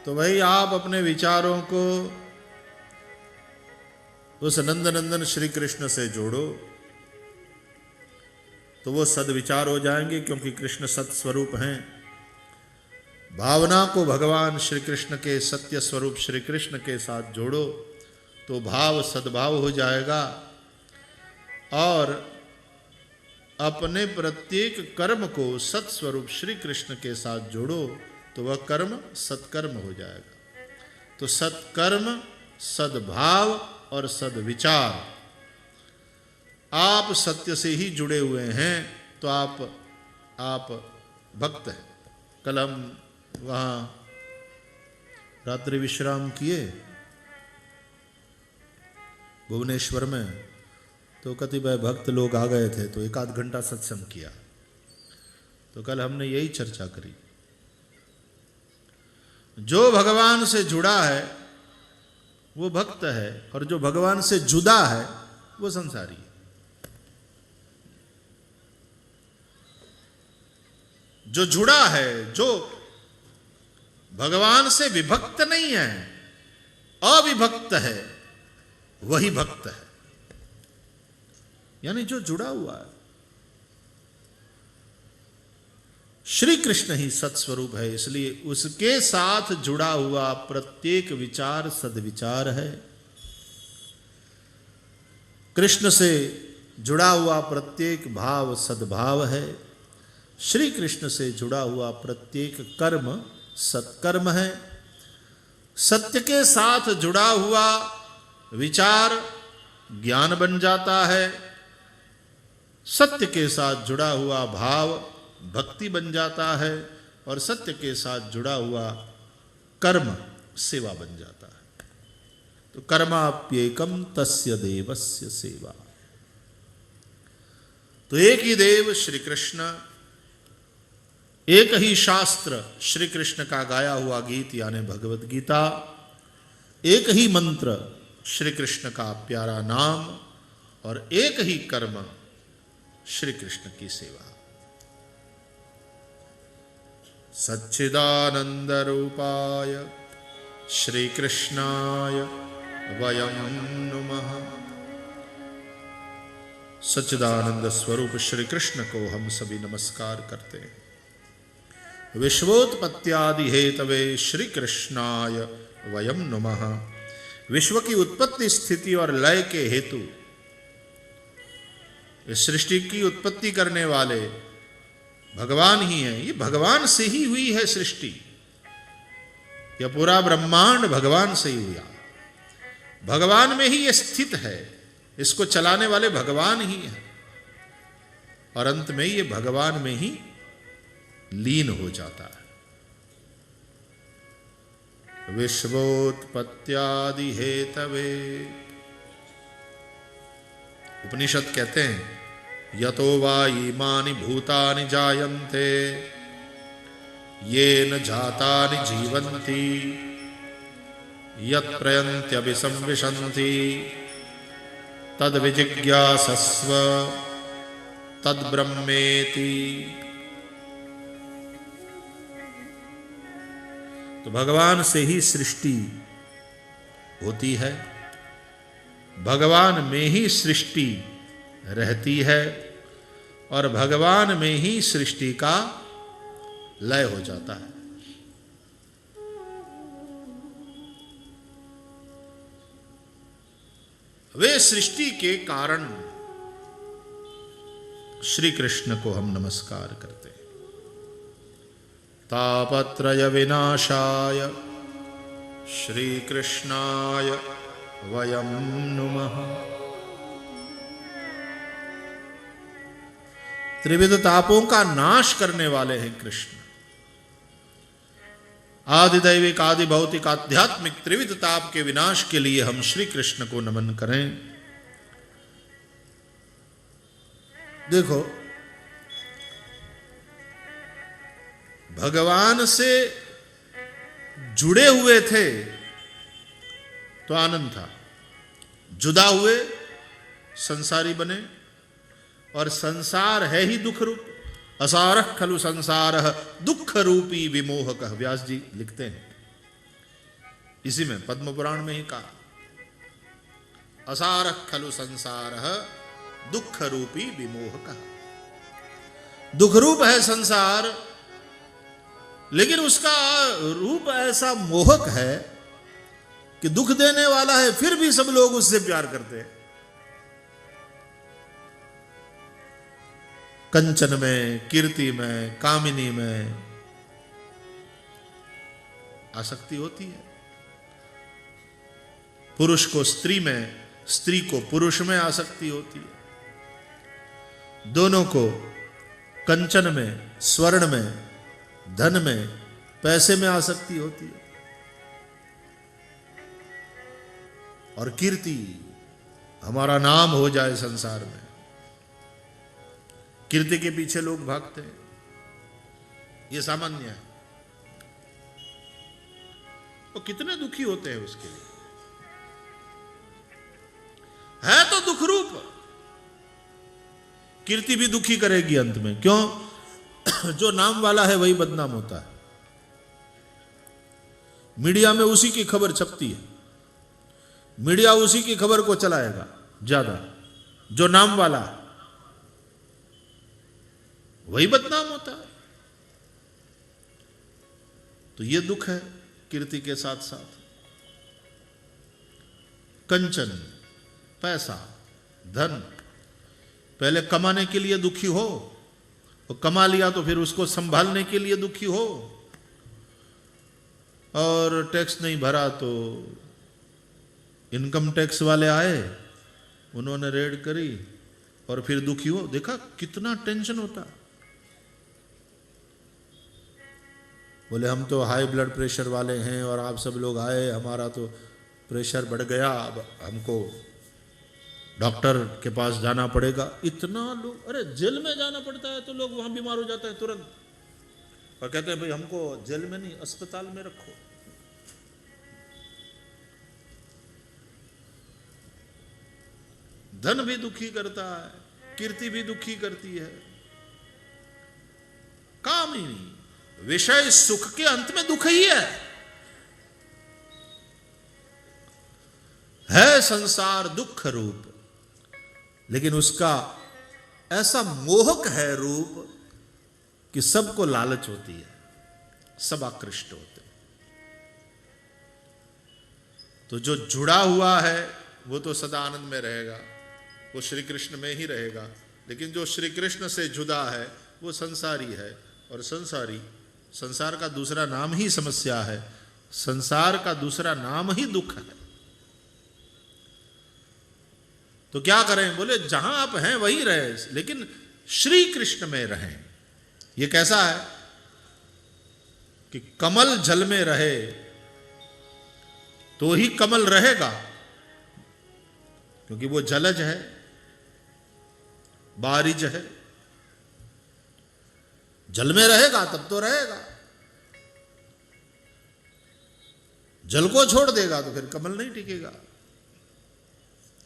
तो भाई आप अपने विचारों को उस नंदनंदन श्री कृष्ण से जोड़ो तो वो सद्विचार हो जाएंगे, क्योंकि कृष्ण सत स्वरूप हैं। भावना को भगवान श्री कृष्ण के सत्य स्वरूप श्री कृष्ण के साथ जोड़ो तो भाव सद्भाव हो जाएगा, और अपने प्रत्येक कर्म को सत्स्वरूप श्री कृष्ण के साथ जोड़ो तो वह कर्म सत्कर्म हो जाएगा। तो सत्कर्म सद्भाव और सद्विचार। आप सत्य से ही जुड़े हुए हैं तो आप भक्त हैं। कल हम वहाँ रात्रि विश्राम किए भुवनेश्वर में, तो कतिपय भक्त लोग आ गए थे, तो 1 आध घंटा सत्संग किया। तो कल हमने यही चर्चा करी, जो भगवान से जुड़ा है वो भक्त है, और जो भगवान से जुदा है वो संसारी है। जो जुड़ा है, जो भगवान से विभक्त नहीं है, अविभक्त है, वही भक्त है। यानी जो जुड़ा हुआ है। श्री कृष्ण ही सत्स्वरूप है, इसलिए उसके साथ जुड़ा हुआ प्रत्येक विचार सद्विचार है। कृष्ण से जुड़ा हुआ प्रत्येक भाव सद्भाव है। श्री कृष्ण से जुड़ा हुआ प्रत्येक कर्म सत्कर्म है। सत्य के साथ जुड़ा हुआ विचार ज्ञान बन जाता है। सत्य के साथ जुड़ा हुआ भाव भक्ति बन जाता है, और सत्य के साथ जुड़ा हुआ कर्म सेवा बन जाता है। तो कर्माप्येकम तस्य देवस्य सेवा। तो एक ही देव श्री कृष्ण, एक ही शास्त्र श्री कृष्ण का गाया हुआ गीत यानी भगवत गीता, एक ही मंत्र श्री कृष्ण का प्यारा नाम, और एक ही कर्म श्री कृष्ण की सेवा। सच्चिदानंद रूपाय श्री कृष्णाय वयं नुमः। सच्चिदानंद स्वरूप श्री कृष्ण को हम सभी नमस्कार करते हैं। विश्वोत्पत्त्यादि हेतवे श्री कृष्णाय वयं नुमः। विश्व की उत्पत्ति स्थिति और लय के हेतु, इस सृष्टि की उत्पत्ति करने वाले भगवान ही हैं। ये भगवान से ही हुई है सृष्टि। यह पूरा ब्रह्मांड भगवान से ही हुआ, भगवान में ही ये स्थित है। इसको चलाने वाले भगवान ही हैं, और अंत में ये भगवान में ही लीन हो जाता है। विश्वोत्पत्त्यादि हेतवे। उपनिषद कहते हैं यतो वा इमानि भूतानि जायन्ते येन जातानि जीवन्ति यत् प्रयन्त्यभिसंविशन्ति तद्विजिज्ञासस्व तद्ब्रह्मेति। तो भगवान से ही सृष्टि होती है, भगवान में ही सृष्टि रहती है, और भगवान में ही सृष्टि का लय हो जाता है। वे सृष्टि के कारण श्री कृष्ण को हम नमस्कार करते हैं। तापत्रय विनाशाय श्री कृष्णाय वयं नुमः। त्रिविध तापों का नाश करने वाले हैं कृष्ण। आदि दैविक आदि भौतिक आध्यात्मिक त्रिविध ताप के विनाश के लिए हम श्री कृष्ण को नमन करें। देखो, भगवान से जुड़े हुए थे तो आनंद था, जुदा हुए संसारी बने, और संसार है ही दुख रूप। असारः खलु संसारः दुख रूपी विमोहकः, व्यास जी लिखते हैं इसी में, पद्म पुराण में ही कहा, असारः खलु संसारः दुख रूपी विमोहकः। दुख रूप है संसार, लेकिन उसका रूप ऐसा मोहक है कि दुख देने वाला है, फिर भी सब लोग उससे प्यार करते हैं। कंचन में, कीर्ति में, कामिनी में आसक्ति होती है। पुरुष को स्त्री में, स्त्री को पुरुष में आसक्ति होती है। दोनों को कंचन में, स्वर्ण में, धन में, पैसे में आसक्ति होती है। और कीर्ति, हमारा नाम हो जाए संसार में, कीर्ति के पीछे लोग भागते हैं। ये सामान्य है। वो कितने दुखी होते हैं उसके लिए, है तो दुख रूप। कीर्ति भी दुखी करेगी अंत में। क्यों? जो नाम वाला है वही बदनाम होता है। मीडिया में उसी की खबर छपती है, मीडिया उसी की खबर को चलाएगा ज्यादा। जो नाम वाला वही बदनाम होता है। तो ये दुख है कीर्ति के साथ साथ। कंचन, पैसा, धन, पहले कमाने के लिए दुखी हो, और कमा लिया तो फिर उसको संभालने के लिए दुखी हो, और टैक्स नहीं भरा तो इनकम टैक्स वाले आए, उन्होंने रेड करी, और फिर दुखी हो। देखा कितना टेंशन होता। बोले हम तो हाई ब्लड प्रेशर वाले हैं और आप सब लोग आए, हमारा तो प्रेशर बढ़ गया, अब हमको डॉक्टर के पास जाना पड़ेगा। इतना लोग, अरे जेल में जाना पड़ता है तो लोग वहां बीमार हो जाते हैं तुरंत, और कहते हैं भाई हमको जेल में नहीं अस्पताल में रखो। धन भी दुखी करता है, कीर्ति भी दुखी करती है। काम ही नहीं, विषय सुख के अंत में दुख ही है संसार दुख रूप। लेकिन उसका ऐसा मोहक है रूप कि सबको लालच होती है, सब आकृष्ट होते हैं। तो जो जुड़ा हुआ है वो तो सदा आनंद में रहेगा, वो श्री कृष्ण में ही रहेगा। लेकिन जो श्री कृष्ण से जुदा है वो संसारी है, और संसारी, संसार का दूसरा नाम ही समस्या है, संसार का दूसरा नाम ही दुख है। तो क्या करें? बोले जहां आप हैं वहीं रहे, लेकिन श्री कृष्ण में रहें। ये कैसा है कि कमल जल में रहे तो ही कमल रहेगा, क्योंकि वो जलज है, बारिज है। जल में रहेगा तब तो रहेगा, जल को छोड़ देगा तो फिर कमल नहीं टिकेगा।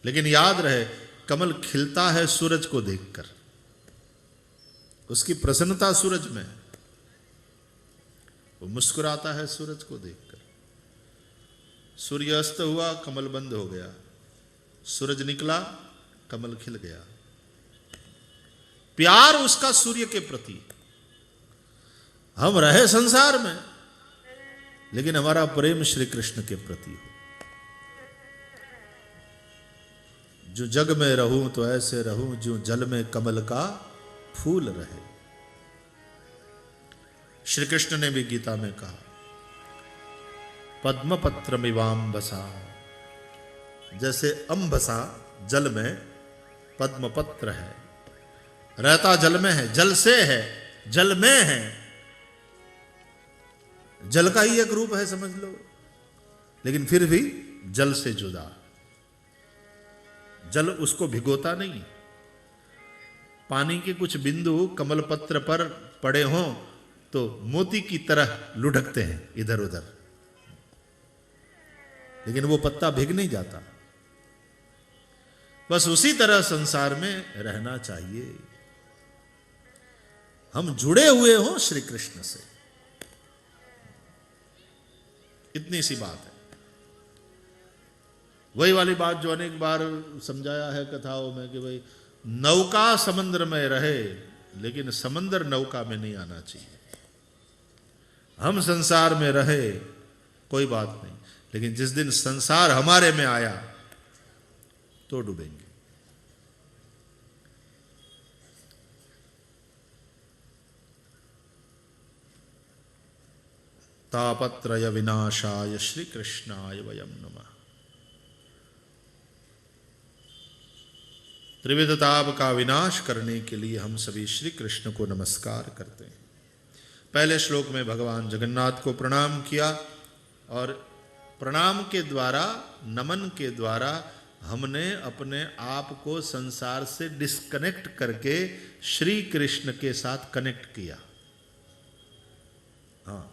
लेकिन याद रहे, कमल खिलता है सूरज को देखकर, उसकी प्रसन्नता सूरज में, वो मुस्कुराता है सूरज को देखकर। सूर्य अस्त हुआ, कमल बंद हो गया, सूरज निकला, कमल खिल गया। प्यार उसका सूर्य के प्रति। हम रहे संसार में, लेकिन हमारा प्रेम श्री कृष्ण के प्रति हो। जो जग में रहूं तो ऐसे रहूं, जो जल में कमल का फूल रहे। श्री कृष्ण ने भी गीता में कहा, पद्मपत्रमिवाम्बसा, जैसे अंबसा जल में पद्म पत्र है, रहता जल में है, जल से है, जल में है, जल का ही एक रूप है समझ लो, लेकिन फिर भी जल से जुदा। जल उसको भिगोता नहीं। पानी के कुछ बिंदु कमल पत्र पर पड़े हों तो मोती की तरह लुढ़कते हैं इधर उधर, लेकिन वो पत्ता भिग नहीं जाता। बस उसी तरह संसार में रहना चाहिए। हम जुड़े हुए हों श्री कृष्ण से, इतनी सी बात है। वही वाली बात जो अनेक बार समझाया है कथाओं में कि भाई नौका समुद्र में रहे, लेकिन समंदर नौका में नहीं आना चाहिए। हम संसार में रहे कोई बात नहीं, लेकिन जिस दिन संसार हमारे में आया तो डूबेंगे। तापत्रय विनाशाय श्री कृष्णाय वयम नमः। त्रिविध ताप का विनाश करने के लिए हम सभी श्री कृष्ण को नमस्कार करते हैं। पहले श्लोक में भगवान जगन्नाथ को प्रणाम किया और प्रणाम के द्वारा, नमन के द्वारा हमने अपने आप को संसार से डिस्कनेक्ट करके श्री कृष्ण के साथ कनेक्ट किया। हाँ,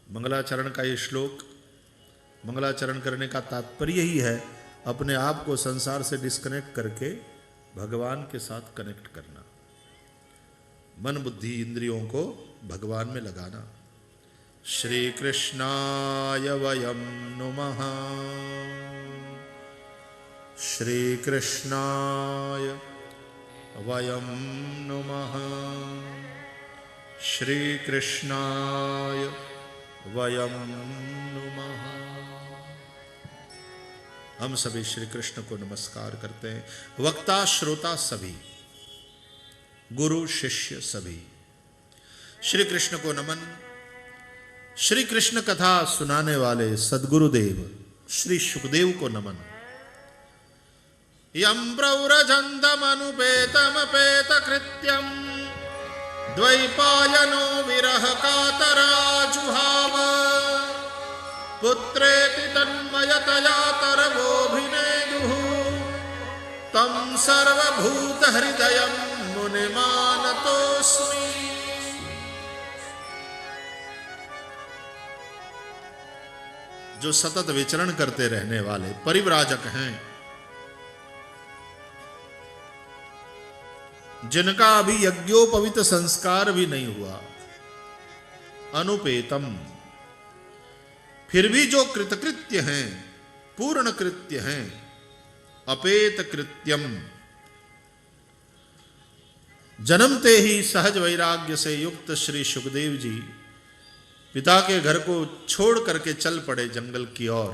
मंगलाचरण का ये श्लोक, मंगलाचरण करने का तात्पर्य ही है अपने आप को संसार से डिस्कनेक्ट करके भगवान के साथ कनेक्ट करना, मन बुद्धि इंद्रियों को भगवान में लगाना। श्री कृष्णाय वयं नुमः, श्री कृष्णाय वयं नुमः, श्री कृष्णाय वयं नुमः। हम सभी श्री कृष्ण को नमस्कार करते हैं। वक्ता श्रोता सभी, गुरु शिष्य सभी, श्री कृष्ण को नमन। श्री कृष्ण कथा सुनाने वाले सद्गुरुदेव श्री सुखदेव को नमन। यं प्रव्रजन्तमनुपेतमपेत कृत्यं द्वैपायनो विरह कातराजुहाव पुत्रेति तन्मयतया तरवोऽभिनेदुः तं सर्वभूतहृदयं मुनिमानतोऽस्मि। जो सतत विचरण करते रहने वाले परिव्राजक हैं, जिनका अभी यज्ञोपवीत संस्कार भी नहीं हुआ, अनुपेतम, फिर भी जो कृतकृत्य हैं, पूर्ण कृत्य हैं, अपेत कृत्यम, जन्मते ही सहज वैराग्य से युक्त श्री सुखदेव जी पिता के घर को छोड़ करके चल पड़े जंगल की ओर।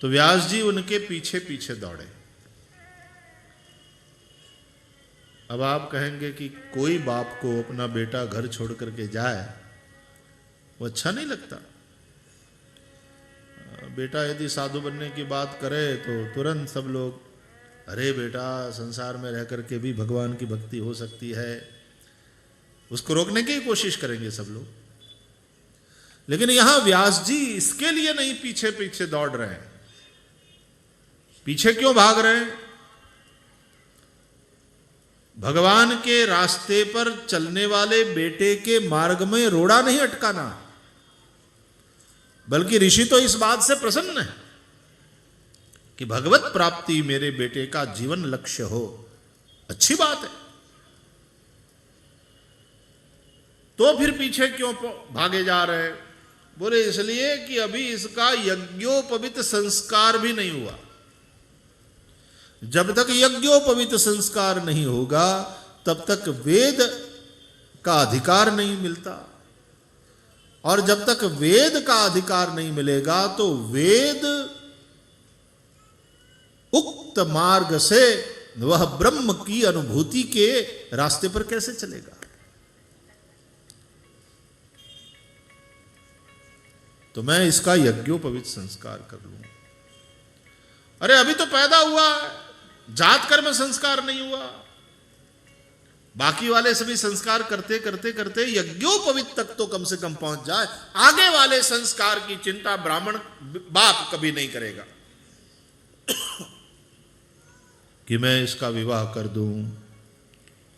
तो व्यास जी उनके पीछे पीछे दौड़े। अब आप कहेंगे कि कोई बाप को अपना बेटा घर छोड़ करके जाए, वो अच्छा नहीं लगता। बेटा यदि साधु बनने की बात करे तो तुरंत सब लोग, अरे बेटा संसार में रह करके भी भगवान की भक्ति हो सकती है, उसको रोकने की कोशिश करेंगे सब लोग। लेकिन यहां व्यास जी इसके लिए नहीं पीछे पीछे दौड़ रहे हैं। पीछे क्यों भाग रहे हैं? भगवान के रास्ते पर चलने वाले बेटे के मार्ग में रोड़ा नहीं अटकाना, बल्कि ऋषि तो इस बात से प्रसन्न है कि भगवत प्राप्ति मेरे बेटे का जीवन लक्ष्य हो। अच्छी बात है, तो फिर पीछे क्यों भागे जा रहे हैं? बोले इसलिए कि अभी इसका यज्ञोपवीत संस्कार भी नहीं हुआ। जब तक यज्ञोपवीत संस्कार नहीं होगा तब तक वेद का अधिकार नहीं मिलता, और जब तक वेद का अधिकार नहीं मिलेगा तो वेद उक्त मार्ग से वह ब्रह्म की अनुभूति के रास्ते पर कैसे चलेगा? तो मैं इसका यज्ञोपवीत संस्कार कर लूं। अरे अभी तो पैदा हुआ, जात कर्म संस्कार नहीं हुआ। बाकी वाले सभी संस्कार करते करते करते यज्ञोपवीत तक तो कम से कम पहुंच जाए। आगे वाले संस्कार की चिंता ब्राह्मण बाप कभी नहीं करेगा कि मैं इसका विवाह कर दूं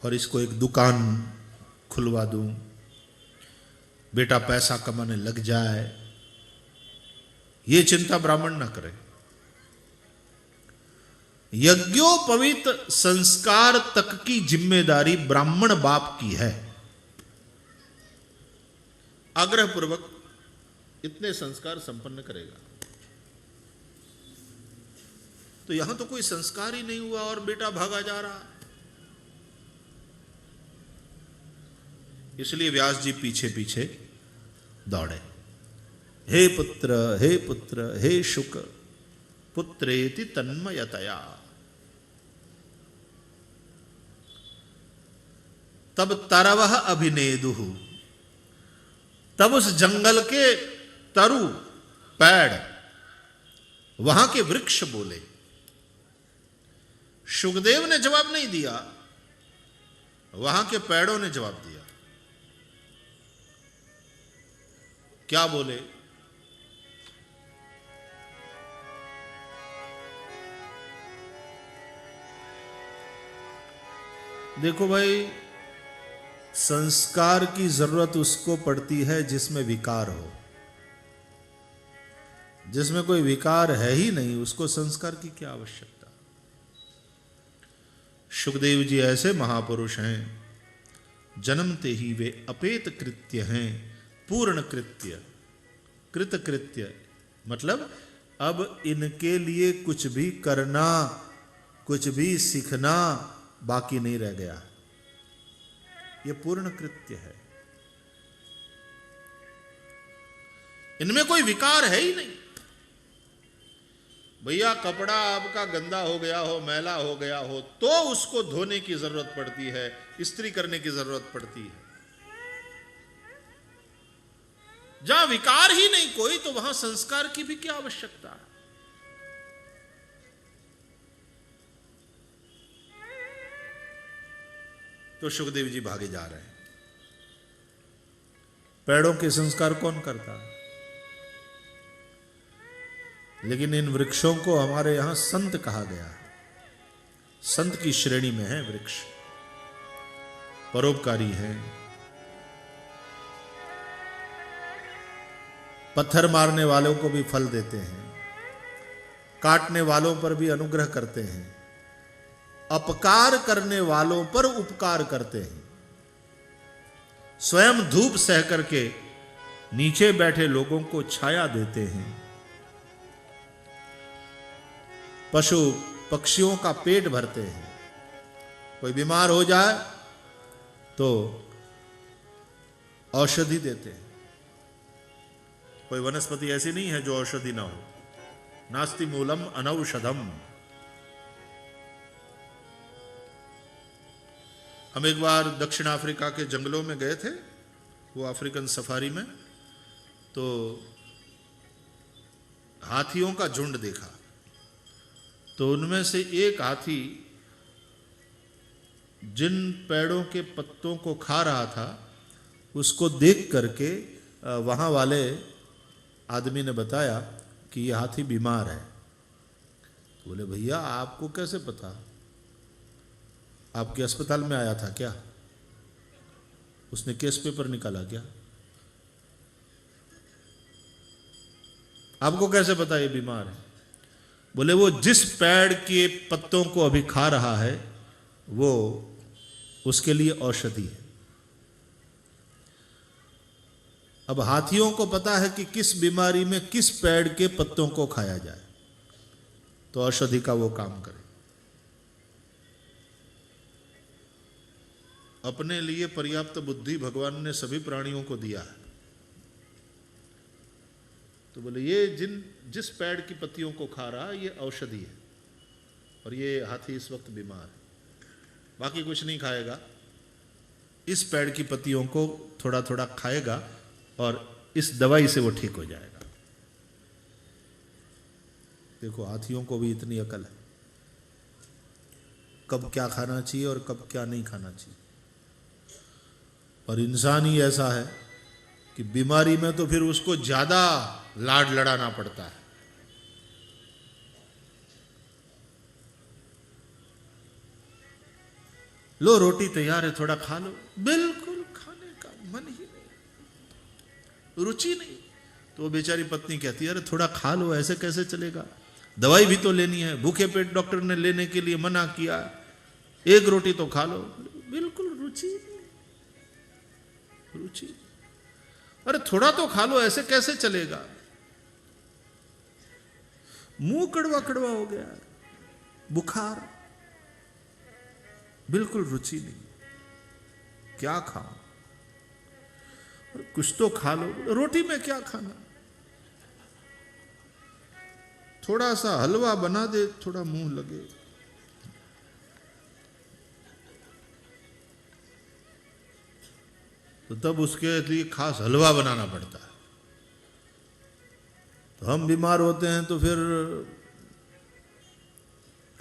और इसको एक दुकान खुलवा दूं, बेटा पैसा कमाने लग जाए, ये चिंता ब्राह्मण ना करे। यज्ञोपवीत संस्कार तक की जिम्मेदारी ब्राह्मण बाप की है। आग्रह पूर्वक इतने संस्कार संपन्न करेगा। तो यहां तो कोई संस्कार ही नहीं हुआ और बेटा भागा जा रहा है। इसलिए व्यास जी पीछे पीछे दौड़े। हे पुत्र हे शुक, पुत्रेति तन्मयतया। तब तरवः अभिनेदुः, तब उस जंगल के तरु पेड़, वहां के वृक्ष बोले। शुकदेव ने जवाब नहीं दिया, वहां के पेड़ों ने जवाब दिया। क्या बोले? देखो भाई, संस्कार की जरूरत उसको पड़ती है जिसमें विकार हो। जिसमें कोई विकार है ही नहीं, उसको संस्कार की क्या आवश्यकता। शुकदेव जी ऐसे महापुरुष हैं, जन्मते ही वे अपेत कृत्य हैं, पूर्ण कृत्य। कृतकृत्य मतलब अब इनके लिए कुछ भी करना, कुछ भी सीखना बाकी नहीं रह गया। ये पूर्ण कृत्य है, इनमें कोई विकार है ही नहीं। भैया कपड़ा आपका गंदा हो गया हो, मैला हो गया हो, तो उसको धोने की जरूरत पड़ती है, इस्त्री करने की जरूरत पड़ती है। जहां विकार ही नहीं कोई, तो वहां संस्कार की भी क्या आवश्यकता है। तो शुकदेव जी भागे जा रहे हैं। पेड़ों के संस्कार कौन करता है? लेकिन इन वृक्षों को हमारे यहां संत कहा गया है। संत की श्रेणी में है वृक्ष, परोपकारी हैं, पत्थर मारने वालों को भी फल देते हैं, काटने वालों पर भी अनुग्रह करते हैं, अपकार करने वालों पर उपकार करते हैं, स्वयं धूप सह करके नीचे बैठे लोगों को छाया देते हैं, पशु पक्षियों का पेट भरते हैं। कोई बीमार हो जाए तो औषधि देते हैं। कोई वनस्पति ऐसी नहीं है जो औषधि ना हो। नास्ति मूलम अनौषधम। हम एक बार दक्षिण अफ्रीका के जंगलों में गए थे, वो अफ्रीकन सफारी में, तो हाथियों का झुंड देखा। तो उनमें से एक हाथी जिन पेड़ों के पत्तों को खा रहा था, उसको देख करके वहां वाले आदमी ने बताया कि यह हाथी बीमार है। तो बोले भैया आपको कैसे पता? आपके अस्पताल में आया था क्या? उसने केस पेपर निकाला क्या? आपको कैसे पता ये बीमार है? बोले वो जिस पेड़ के पत्तों को अभी खा रहा है वो उसके लिए औषधि है। अब हाथियों को पता है कि किस बीमारी में किस पेड़ के पत्तों को खाया जाए तो औषधि का वो काम करे। अपने लिए पर्याप्त बुद्धि भगवान ने सभी प्राणियों को दिया है। तो बोले ये जिस पेड़ की पत्तियों को खा रहा है ये औषधि है, और ये हाथी इस वक्त बीमार है, बाकी कुछ नहीं खाएगा, इस पेड़ की पत्तियों को थोड़ा थोड़ा खाएगा और इस दवाई से वो ठीक हो जाएगा। देखो हाथियों को भी इतनी अकल है, कब क्या खाना चाहिए और कब क्या नहीं खाना चाहिए। और इंसान ही ऐसा है कि बीमारी में तो फिर उसको ज्यादा लाड लड़ाना पड़ता है। लो रोटी तैयार है, थोड़ा खा लो, बिल्कुल खाने का मन ही नहीं, रुचि नहीं। तो वो बेचारी पत्नी कहती है अरे थोड़ा खा लो, ऐसे कैसे चलेगा, दवाई भी तो लेनी है, भूखे पेट डॉक्टर ने लेने के लिए मना किया, एक रोटी तो खा लो। बिल्कुल रुचि नहीं, रुचि। अरे थोड़ा तो खा लो, ऐसे कैसे चलेगा, मुंह कड़वा कड़वा हो गया, बुखार, बिल्कुल रुचि नहीं, क्या खाओ, कुछ तो खा लो, रोटी में क्या खाना, थोड़ा सा हलवा बना दे, थोड़ा मुंह लगे। तो तब उसके लिए खास हलवा बनाना पड़ता है। तो हम बीमार होते हैं तो फिर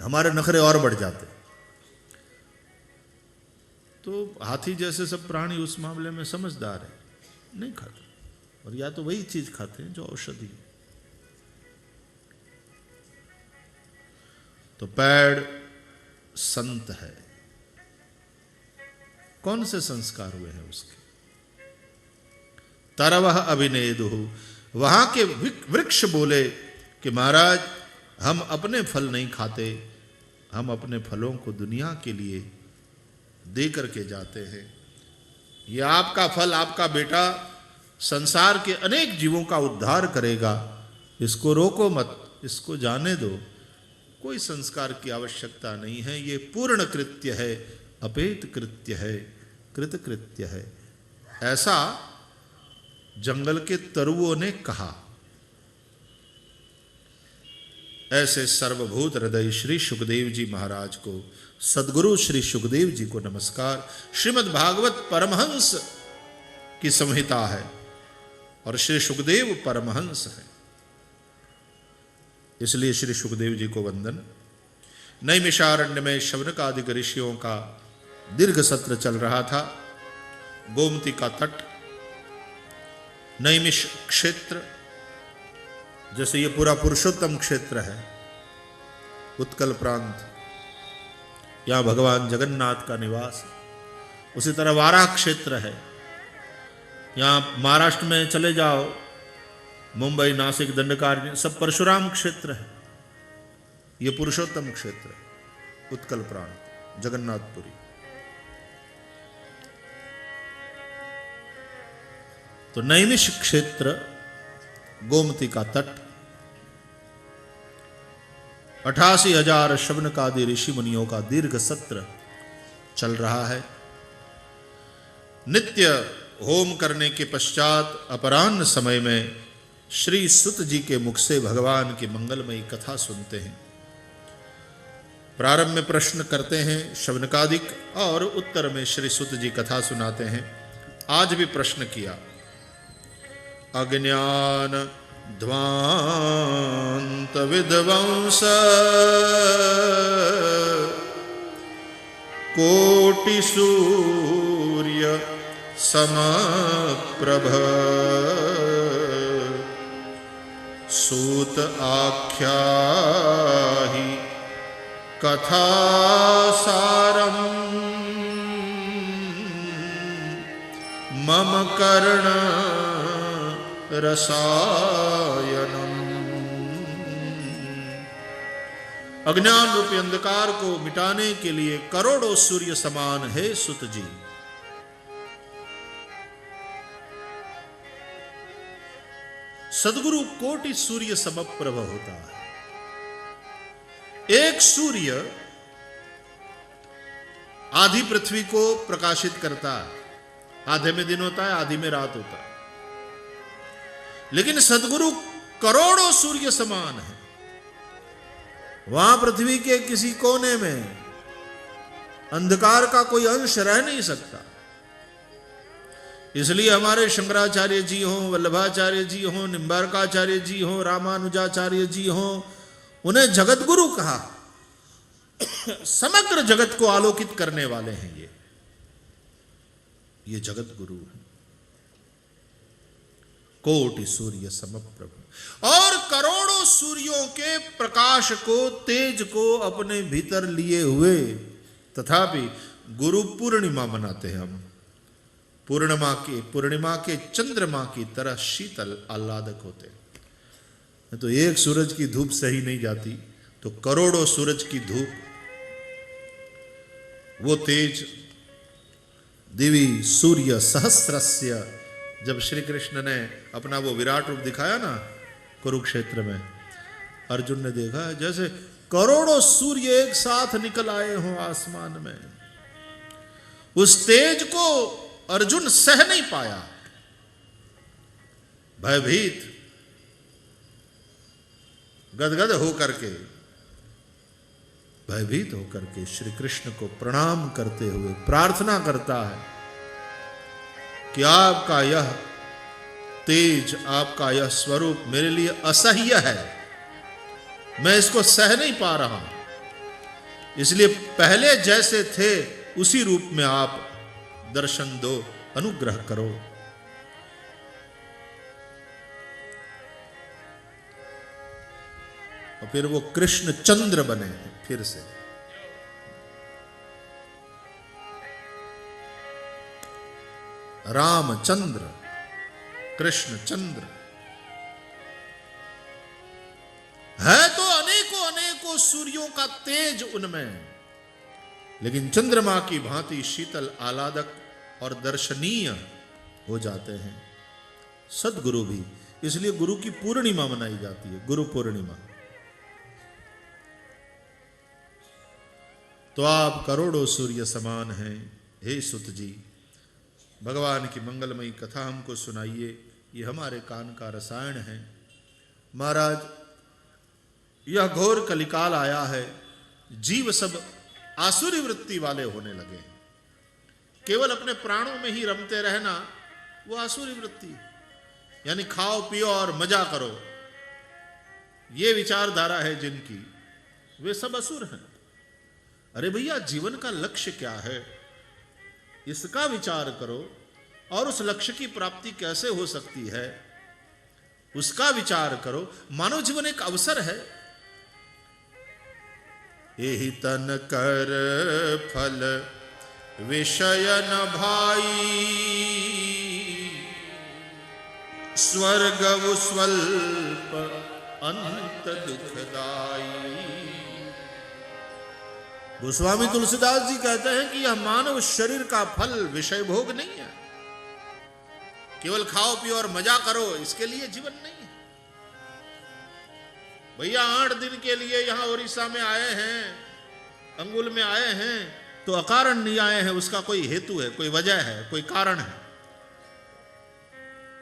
हमारे नखरे और बढ़ जाते। तो हाथी जैसे सब प्राणी उस मामले में समझदार है, नहीं खाते, और या तो वही चीज खाते हैं जो औषधि है। तो पेड़ संत है, कौन से संस्कार हुए हैं उसके? तरवह अभिनेदु, वहां के वृक्ष बोले कि महाराज हम अपने फल नहीं खाते, हम अपने फलों को दुनिया के लिए दे करके जाते हैं। ये आपका फल, आपका बेटा संसार के अनेक जीवों का उद्धार करेगा, इसको रोको मत, इसको जाने दो, कोई संस्कार की आवश्यकता नहीं है, ये पूर्ण कृत्य है, अपेत कृत्य है, कृत कृत्य है। ऐसा जंगल के तरुओं ने कहा। ऐसे सर्वभूत हृदय श्री सुखदेव जी महाराज को, सद्गुरु श्री सुखदेव जी को नमस्कार। श्रीमद् भागवत परमहंस की संहिता है और श्री सुखदेव परमहंस है, इसलिए श्री सुखदेव जी को वंदन। नैमिषारण्य में शौनकादिक ऋषियों का दीर्घ सत्र चल रहा था। गोमती का तट, नैमिष क्षेत्र, जैसे ये पूरा पुरुषोत्तम क्षेत्र है, उत्कल प्रांत, यहां भगवान जगन्नाथ का निवास, उसी तरह वाराह क्षेत्र है। यहां महाराष्ट्र में चले जाओ, मुंबई, नासिक, दंडकारण्य, सब परशुराम क्षेत्र है। ये पुरुषोत्तम क्षेत्र है, उत्कल प्रांत, जगन्नाथपुरी। तो नैमिष क्षेत्र, गोमती का तट, 88,000 शौनकादि ऋषि मुनियों का दीर्घ सत्र चल रहा है। नित्य होम करने के पश्चात अपराह्न समय में श्री सुत जी के मुख से भगवान की मंगलमयी कथा सुनते हैं। प्रारंभ में प्रश्न करते हैं शौनकादिक और उत्तर में श्री सुत जी कथा सुनाते हैं। आज भी प्रश्न किया। अज्ञान ध्वांत विध्वंस कोटि सूर्य समप्रभ सूत आख्याहि कथा सारम मम कर्ण रसायनम। अज्ञान रूपी अंधकार को मिटाने के लिए करोड़ों सूर्य समान है सुत जी। सद्गुरु कोटि सूर्य समप्रभ होता है। एक सूर्य आधी पृथ्वी को प्रकाशित करता है, आधे में दिन होता है, आधी में रात होता है। लेकिन सद्गुरु करोड़ों सूर्य समान है। वहां पृथ्वी के किसी कोने में अंधकार का कोई अंश रह नहीं सकता। इसलिए हमारे शंकराचार्य जी हों, वल्लभाचार्य जी हों, निम्बारकाचार्य जी हों, रामानुजाचार्य जी हों, उन्हें जगत गुरु कहा। समग्र जगत को आलोकित करने वाले हैं ये जगत गुरु है। कोटि सूर्य समप्रभ, और करोड़ों सूर्यों के प्रकाश को, तेज को अपने भीतर लिए हुए, तथापि गुरु पूर्णिमा मनाते हैं हम। पूर्णिमा के चंद्रमा की तरह शीतल आह्लादक होते हैं। तो एक सूरज की धूप सही नहीं जाती, तो करोड़ों सूरज की धूप, वो तेज। दिवी सूर्य सहस्रस्य, जब श्री कृष्ण ने अपना वो विराट रूप दिखाया ना कुरुक्षेत्र में, अर्जुन ने देखा जैसे करोड़ों सूर्य एक साथ निकल आए हों आसमान में। उस तेज को अर्जुन सह नहीं पाया, भयभीत गदगद होकर के, भयभीत होकर के श्री कृष्ण को प्रणाम करते हुए प्रार्थना करता है कि आपका यह तेज, आपका यह स्वरूप मेरे लिए असह्य है, मैं इसको सह नहीं पा रहा हूं। इसलिए पहले जैसे थे उसी रूप में आप दर्शन दो, अनुग्रह करो। और फिर वो कृष्ण चंद्र बने हैं फिर से। रामचंद्र, कृष्ण चंद्र है तो अनेकों अनेकों सूर्यों का तेज उनमें, लेकिन चंद्रमा की भांति शीतल आह्लादक और दर्शनीय हो जाते हैं सदगुरु भी। इसलिए गुरु की पूर्णिमा मनाई जाती है, गुरु पूर्णिमा। तो आप करोड़ों सूर्य समान हैं हे सुत जी, भगवान की मंगलमयी कथा हमको सुनाइए, ये हमारे कान का रसायन है। महाराज, यह घोर कलिकाल आया है, जीव सब आसुरी वृत्ति वाले होने लगे। केवल अपने प्राणों में ही रमते रहना वो आसुरी वृत्ति, यानी खाओ पियो और मजा करो, ये विचारधारा है जिनकी, वे सब असुर हैं। अरे भैया, जीवन का लक्ष्य क्या है, इसका विचार करो, और उस लक्ष्य की प्राप्ति कैसे हो सकती है उसका विचार करो। मानव जीवन एक अवसर है। एहि तन कर फल विषय न भाई, स्वर्ग स्वल्प अंत दुखदाई। गोस्वामी तुलसीदास जी कहते हैं कि यह मानव शरीर का फल विषय भोग नहीं है। केवल खाओ पियो और मजा करो, इसके लिए जीवन नहीं है। भैया 8 दिन के लिए यहां उड़ीसा में आए हैं, अंगुल में आए हैं, तो अकारण नहीं आए हैं, उसका कोई हेतु है, कोई वजह है, कोई कारण है।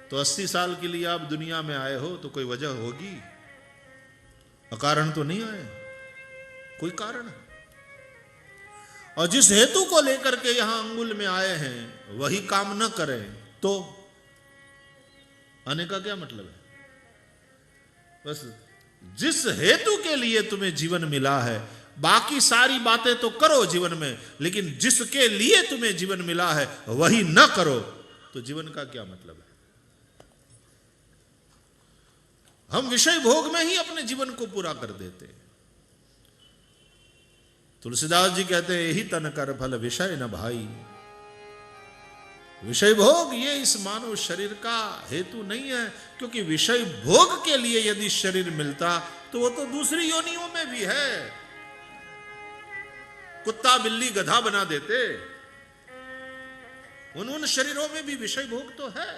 तो 80 साल के लिए आप दुनिया में आए हो तो कोई वजह होगी, अकारण तो नहीं आए, कोई कारण है। और जिस हेतु को लेकर के यहां अंगुल में आए हैं वही काम न करें तो आने का क्या मतलब है? बस जिस हेतु के लिए तुम्हें जीवन मिला है, बाकी सारी बातें तो करो जीवन में, लेकिन जिसके लिए तुम्हें जीवन मिला है वही न करो तो जीवन का क्या मतलब है? हम विषय भोग में ही अपने जीवन को पूरा कर देते हैं। तुलसीदास जी कहते हैं यही तन कर फल विषय न भाई। विषय भोग ये इस मानव शरीर का हेतु नहीं है, क्योंकि विषय भोग के लिए यदि शरीर मिलता तो वो तो दूसरी योनियों में भी है। कुत्ता बिल्ली गधा बना देते, उन शरीरों में भी विषय भोग तो है।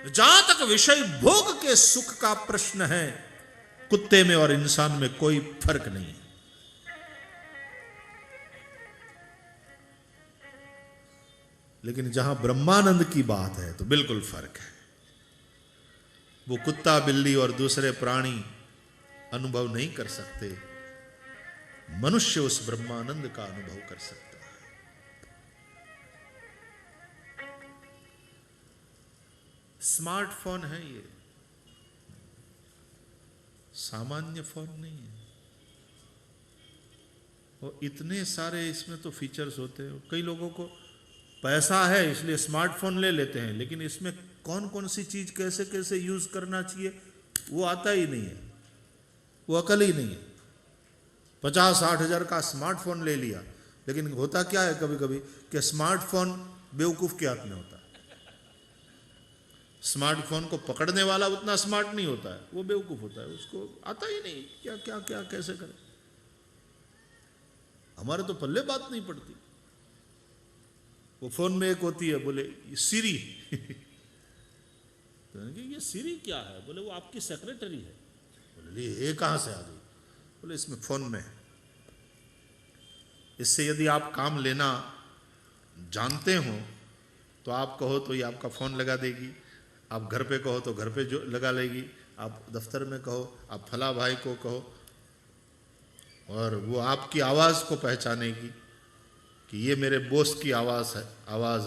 जहां तक विषय भोग के सुख का प्रश्न है, कुत्ते में और इंसान में कोई फर्क नहीं है। लेकिन जहां ब्रह्मानंद की बात है तो बिल्कुल फर्क है। वो कुत्ता बिल्ली और दूसरे प्राणी अनुभव नहीं कर सकते, मनुष्य उस ब्रह्मानंद का अनुभव कर सकता है। स्मार्टफोन है, ये सामान्य फोन नहीं है। और इतने सारे इसमें तो फीचर्स होते हैं। कई लोगों को पैसा है इसलिए स्मार्टफोन ले लेते हैं, लेकिन इसमें कौन कौन सी चीज कैसे कैसे यूज करना चाहिए वो आता ही नहीं है, वो अकल ही नहीं है। 50-60 हजार का स्मार्टफोन ले लिया, लेकिन होता क्या है कभी कभी कि स्मार्टफोन बेवकूफ के हाथ में होता है। स्मार्टफोन को पकड़ने वाला उतना स्मार्ट नहीं होता है, वो बेवकूफ होता है, उसको आता ही नहीं क्या क्या क्या कैसे करे। हमारे तो पल्ले बात नहीं पड़ती। वो फोन में एक होती है, बोले सीरी तो ये सीरी क्या है? बोले वो आपकी सेक्रेटरी है। बोले ये कहां से आ गई? बोले इसमें फोन में है। इससे यदि आप काम लेना जानते हो तो आप कहो तो ये आपका फोन लगा देगी, आप घर पे कहो तो घर पे जो लगा लेगी, आप दफ्तर में कहो, आप फला भाई को कहो, और वो आपकी आवाज़ को पहचानेगी कि ये मेरे बॉस की आवाज़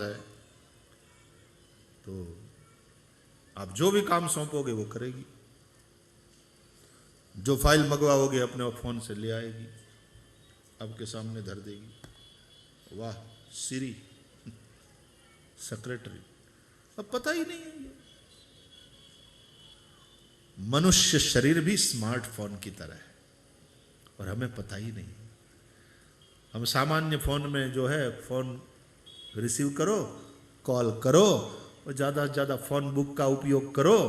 है। तो आप जो भी काम सौंपोगे वो करेगी। जो फाइल मंगवाओगे अपने फ़ोन से ले आएगी, आपके सामने धर देगी। वाह सिरी सेक्रेटरी, अब पता ही नहीं है। मनुष्य शरीर भी स्मार्टफोन की तरह है और हमें पता ही नहीं। हम सामान्य फोन में जो है, फोन रिसीव करो, कॉल करो और ज़्यादा से ज़्यादा फोन बुक का उपयोग करो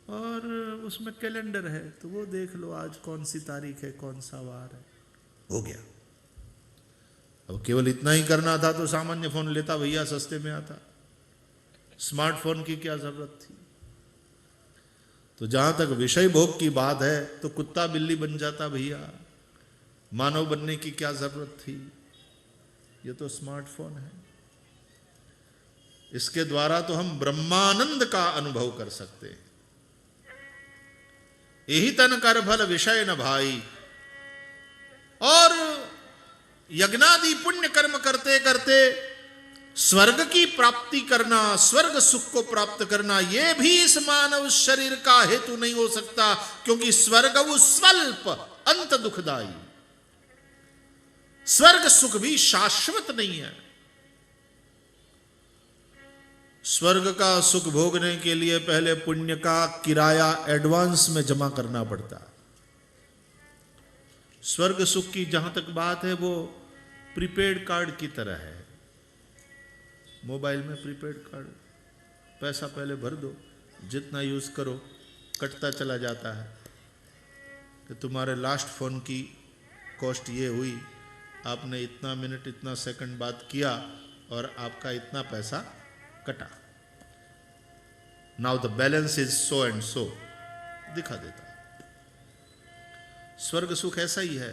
और उसमें कैलेंडर है तो वो देख लो आज कौन सी तारीख है, कौन सा वार है, हो गया। अब केवल इतना ही करना था तो सामान्य फोन लेता भैया, सस्ते में आता। स्मार्टफोन की क्या जरूरत थी? तो जहां तक विषय भोग की बात है तो कुत्ता बिल्ली बन जाता भैया, मानव बनने की क्या जरूरत थी? ये तो स्मार्टफोन है, इसके द्वारा तो हम ब्रह्मानंद का अनुभव कर सकते हैं। यही तन कर फल विषय न भाई। और यज्ञादि पुण्य कर्म करते करते स्वर्ग की प्राप्ति करना, स्वर्ग सुख को प्राप्त करना, यह भी इस मानव शरीर का हेतु नहीं हो सकता, क्योंकि स्वर्ग वो स्वल्प अंत दुखदाई। स्वर्ग सुख भी शाश्वत नहीं है। स्वर्ग का सुख भोगने के लिए पहले पुण्य का किराया एडवांस में जमा करना पड़ता। स्वर्ग सुख की जहां तक बात है वो प्रीपेड कार्ड की तरह है। मोबाइल में प्रीपेड कार्ड, पैसा पहले भर दो, जितना यूज करो कटता चला जाता है। कि तुम्हारे लास्ट फोन की कॉस्ट ये हुई, आपने इतना मिनट इतना सेकंड बात किया और आपका इतना पैसा कटा। Now the balance is so and so दिखा देता है। स्वर्ग सुख ऐसा ही है,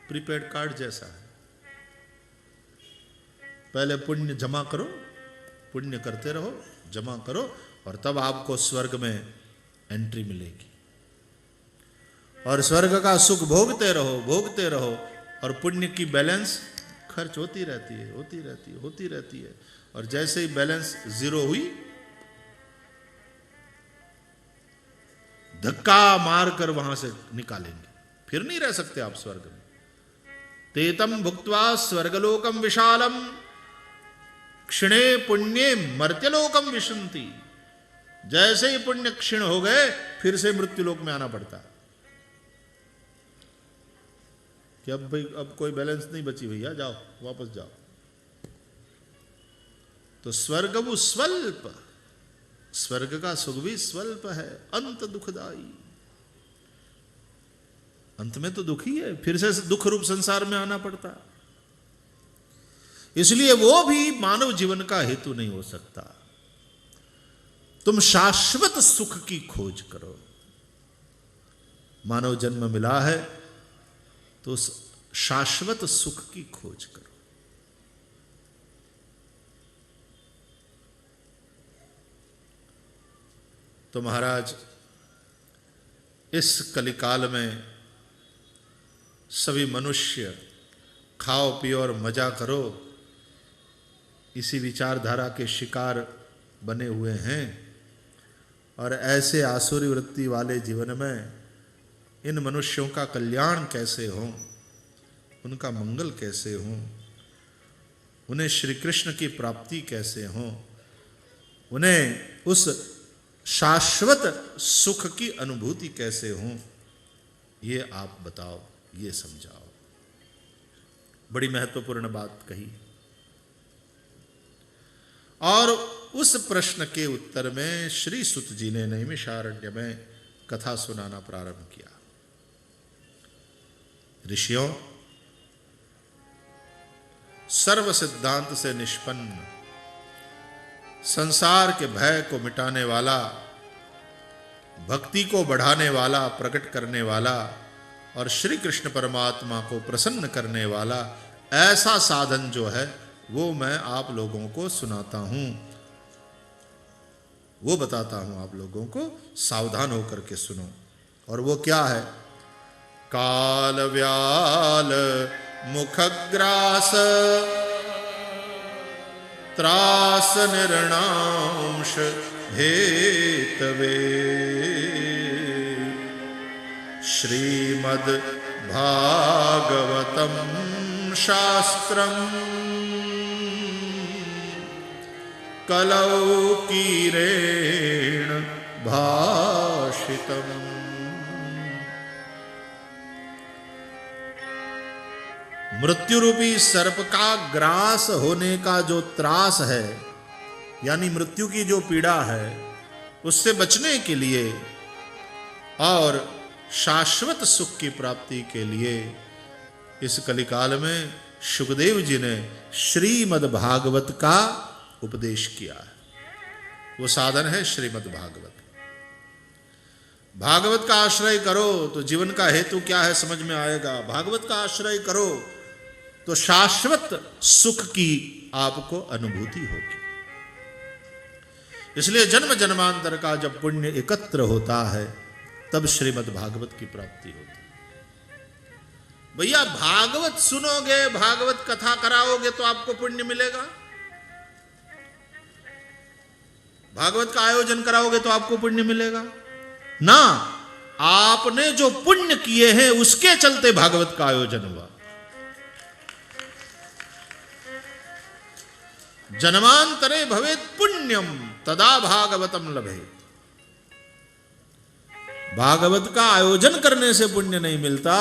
प्रीपेड कार्ड जैसा है। पहले पुण्य जमा करो, पुण्य करते रहो, जमा करो और तब आपको स्वर्ग में एंट्री मिलेगी। और स्वर्ग का सुख भोगते रहो, भोगते रहो और पुण्य की बैलेंस खर्च होती रहती है, होती रहती है, होती रहती है। और जैसे ही बैलेंस जीरो हुई, धक्का मारकर वहां से निकालेंगे, फिर नहीं रह सकते आप स्वर्ग में। तेतम भुक्त्वा स्वर्गलोकम विशालम क्षिणे पुण्ये मर्त्यलोकम विशंति। जैसे ही पुण्य क्षीण हो गए फिर से मृत्युलोक में आना पड़ता कि अब भाई अब कोई बैलेंस नहीं बची भैया, जाओ वापस जाओ। तो स्वर्ग वो स्वल्प, स्वर्ग का सुख भी स्वल्प है, अंत दुखदाई। अंत में तो दुख ही है, फिर से दुख रूप संसार में आना पड़ता। इसलिए वो भी मानव जीवन का हेतु नहीं हो सकता। तुम शाश्वत सुख की खोज करो। मानव जन्म मिला है तो शाश्वत सुख की खोज करो। तो महाराज इस कलिकाल में सभी मनुष्य खाओ पियो और मजा करो, इसी विचारधारा के शिकार बने हुए हैं। और ऐसे आसुरी वृत्ति वाले जीवन में इन मनुष्यों का कल्याण कैसे हो, उनका मंगल कैसे हो, उन्हें श्री कृष्ण की प्राप्ति कैसे हो, उन्हें उस शाश्वत सुख की अनुभूति कैसे हो, ये आप बताओ, ये समझाओ। बड़ी महत्वपूर्ण बात कही। और उस प्रश्न के उत्तर में श्री सुत जी ने नैमिषारण्य में कथा सुनाना प्रारंभ किया। ऋषियों, सर्व सिद्धांत से निष्पन्न, संसार के भय को मिटाने वाला, भक्ति को बढ़ाने वाला, प्रकट करने वाला और श्री कृष्ण परमात्मा को प्रसन्न करने वाला ऐसा साधन जो है वो मैं आप लोगों को सुनाता हूं, वो बताता हूं आप लोगों को। सावधान होकर के सुनो। और वो क्या है? काल व्याल मुखग्रास त्रास निर्णांश हेतवे श्रीमद् भागवतम शास्त्रम कलौ कीरेण भाषितम। मृत्यु रूपी सर्प का ग्रास होने का जो त्रास है, यानी मृत्यु की जो पीड़ा है, उससे बचने के लिए और शाश्वत सुख की प्राप्ति के लिए इस कलिकाल में शुकदेव जी ने श्रीमद् भागवत का उपदेश किया है। वो साधन है श्रीमद् भागवत। भागवत का आश्रय करो तो जीवन का हेतु क्या है समझ में आएगा। भागवत का आश्रय करो तो शाश्वत सुख की आपको अनुभूति होगी। इसलिए जन्म जन्मांतर का जब पुण्य एकत्र होता है तब श्रीमद् भागवत की प्राप्ति होती है। भैया भागवत सुनोगे, भागवत कथा कराओगे तो आपको पुण्य मिलेगा। भागवत का आयोजन कराओगे तो आपको पुण्य मिलेगा ना। आपने जो पुण्य किए हैं उसके चलते भागवत का आयोजन हुआ। जन्मांतरे भवेत् पुण्यम तदा भागवतम लभेत्। भागवत का आयोजन करने से पुण्य नहीं मिलता,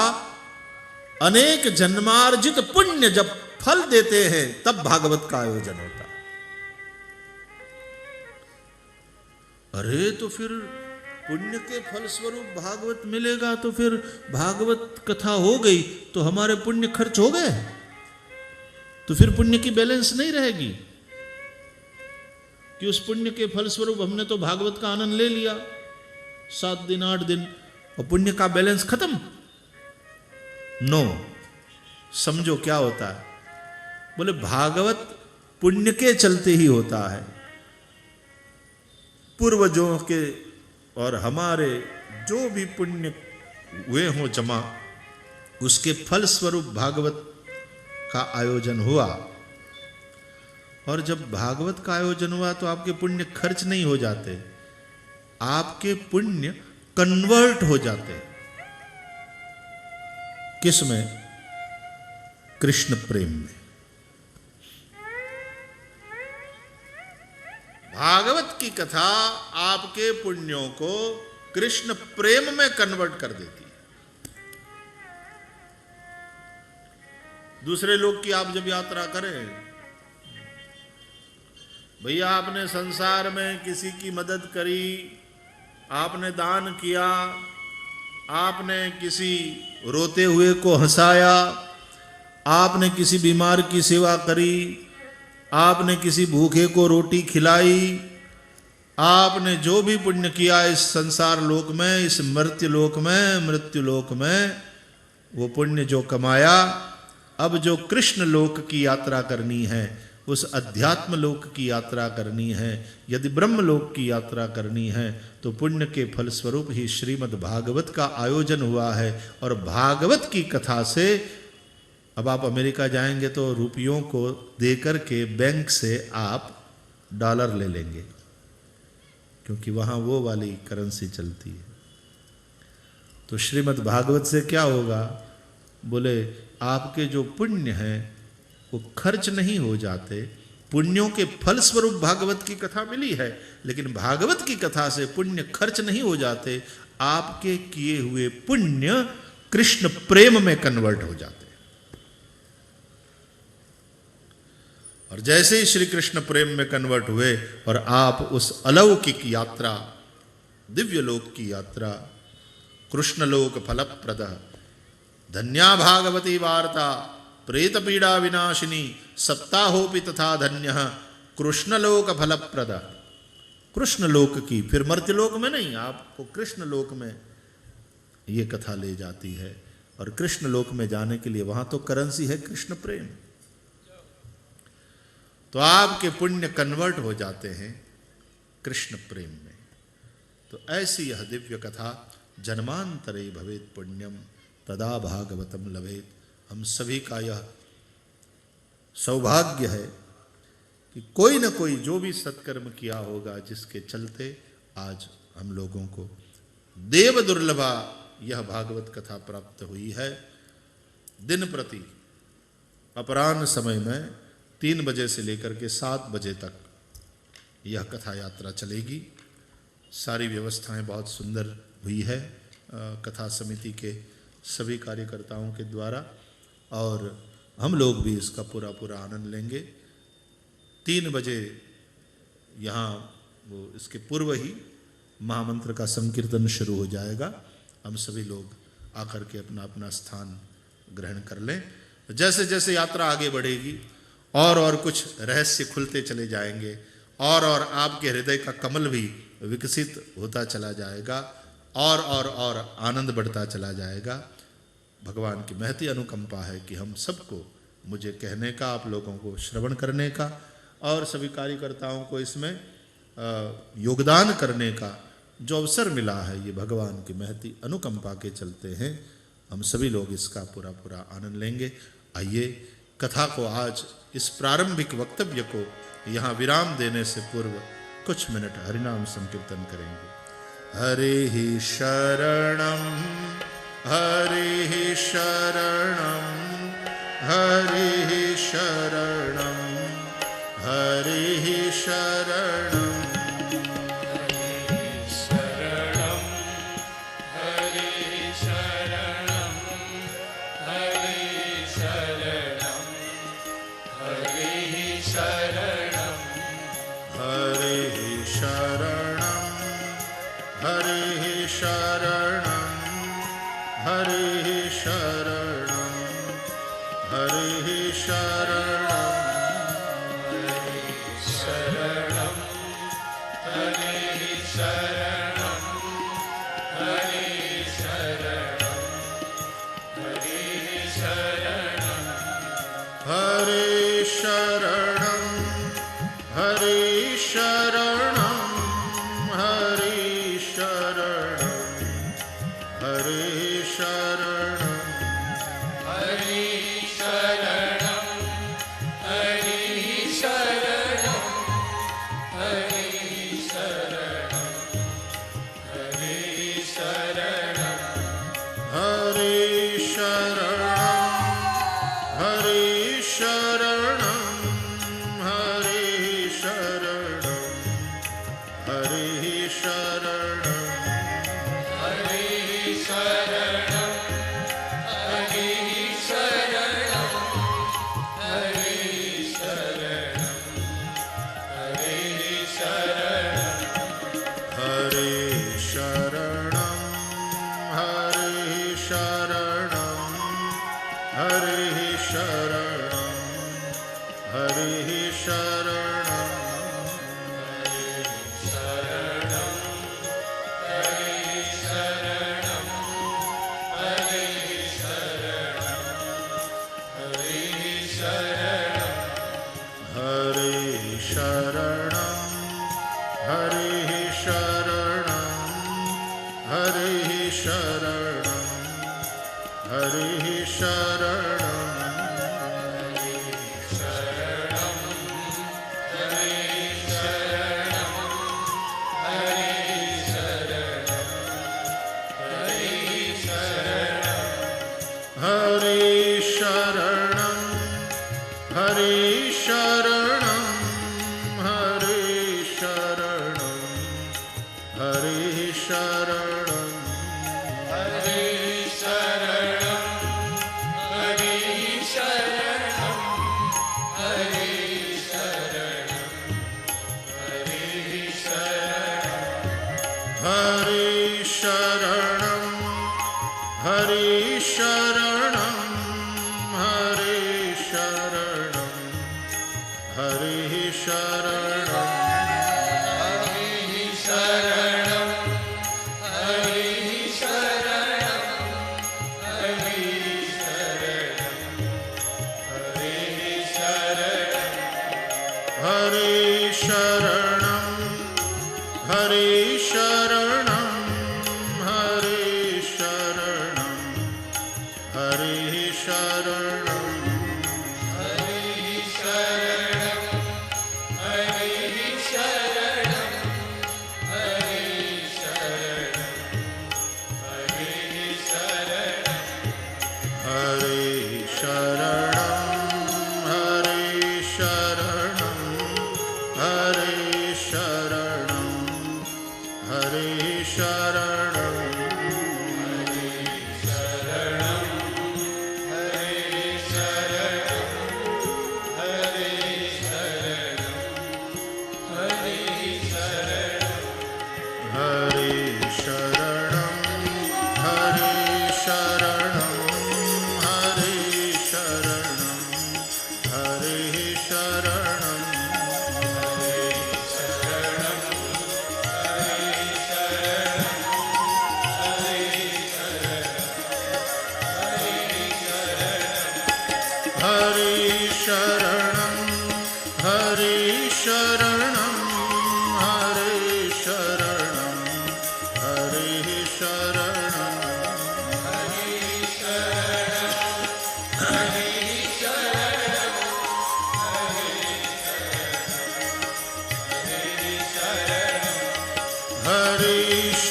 अनेक जन्मार्जित पुण्य जब फल देते हैं तब भागवत का आयोजन होता। अरे तो फिर पुण्य के फल स्वरूप भागवत मिलेगा तो फिर भागवत कथा हो गई तो हमारे पुण्य खर्च हो गए, तो फिर पुण्य की बैलेंस नहीं रहेगी कि उस पुण्य के फल स्वरूप हमने तो भागवत का आनंद ले लिया 7 दिन 8 दिन और पुण्य का बैलेंस खत्म। नो, समझो क्या होता है। बोले भागवत पुण्य के चलते ही होता है। पूर्वजों के और हमारे जो भी पुण्य हुए हों जमा, उसके फल स्वरूप भागवत का आयोजन हुआ। और जब भागवत का आयोजन हुआ तो आपके पुण्य खर्च नहीं हो जाते, आपके पुण्य कन्वर्ट हो जाते। किस में? कृष्ण प्रेम में। भागवत की कथा आपके पुण्यों को कृष्ण प्रेम में कन्वर्ट कर देती है। दूसरे लोग की आप जब यात्रा करें, भैया आपने संसार में किसी की मदद करी, आपने दान किया, आपने किसी रोते हुए को हंसाया, आपने किसी बीमार की सेवा करी, आपने किसी भूखे को रोटी खिलाई, आपने जो भी पुण्य किया इस संसार लोक में, इस मृत्यु लोक में, वो पुण्य जो कमाया, अब जो कृष्ण लोक की यात्रा करनी है, उस अध्यात्म लोक की यात्रा करनी है, यदि ब्रह्म लोक की यात्रा करनी है, तो पुण्य के फल स्वरूप ही श्रीमद् भागवत का आयोजन हुआ है। और भागवत की कथा से अब आप अमेरिका जाएंगे तो रुपयों को देकर के बैंक से आप डॉलर ले लेंगे, क्योंकि वहाँ वो वाली करेंसी चलती है। तो श्रीमद् भागवत से क्या होगा? बोले आपके जो पुण्य हैं वो खर्च नहीं हो जाते। पुण्यों के फल स्वरूप भागवत की कथा मिली है, लेकिन भागवत की कथा से पुण्य खर्च नहीं हो जाते। आपके किए हुए पुण्य कृष्ण प्रेम में कन्वर्ट हो जाते। और जैसे ही श्री कृष्ण प्रेम में कन्वर्ट हुए और आप उस अलौकिक यात्रा, दिव्य लोक की यात्रा, कृष्ण लोक फलप्रद, धन्या भागवती वार्ता प्रेत पीड़ा विनाशिनी सप्ताहोपि तथा धन्य कृष्ण लोक फलप्रद। कृष्ण लोक की, फिर मर्त्य लोक में नहीं, आपको कृष्ण लोक में ये कथा ले जाती है। और कृष्ण लोक में जाने के लिए वहां तो करेंसी है कृष्ण प्रेम। तो आपके पुण्य कन्वर्ट हो जाते हैं कृष्ण प्रेम में। तो ऐसी यह दिव्य कथा, जन्मांतरे भवेत् पुण्यम तदा भागवतम लभेत्। हम सभी का यह सौभाग्य है कि कोई न कोई जो भी सत्कर्म किया होगा, जिसके चलते आज हम लोगों को देव दुर्लभा यह भागवत कथा प्राप्त हुई है। दिन प्रति अपराह्न समय में 3 बजे से लेकर के 7 बजे तक यह कथा यात्रा चलेगी। सारी व्यवस्थाएं बहुत सुंदर हुई है कथा समिति के सभी कार्यकर्ताओं के द्वारा, और हम लोग भी इसका पूरा आनंद लेंगे। 3 बजे यहाँ वो इसके पूर्व ही महामंत्र का संकीर्तन शुरू हो जाएगा। हम सभी लोग आकर के अपना अपना स्थान ग्रहण कर लें। जैसे जैसे यात्रा आगे बढ़ेगी और कुछ रहस्य खुलते चले जाएंगे, और आपके हृदय का कमल भी विकसित होता चला जाएगा, और आनंद बढ़ता चला जाएगा। भगवान की महती अनुकंपा है कि हम सबको, मुझे कहने का, आप लोगों को श्रवण करने का, और सभी कार्यकर्ताओं को इसमें योगदान करने का जो अवसर मिला है, ये भगवान की महती अनुकंपा के चलते हैं। हम सभी लोग इसका पूरा आनंद लेंगे। आइए कथा को, आज इस प्रारंभिक वक्तव्य को यहाँ विराम देने से पूर्व कुछ मिनट हरिनाम संकीर्तन करेंगे। हरे ही शरणम, हरे ही शरणम, हरे ही शरणम, हरे ही शरणम,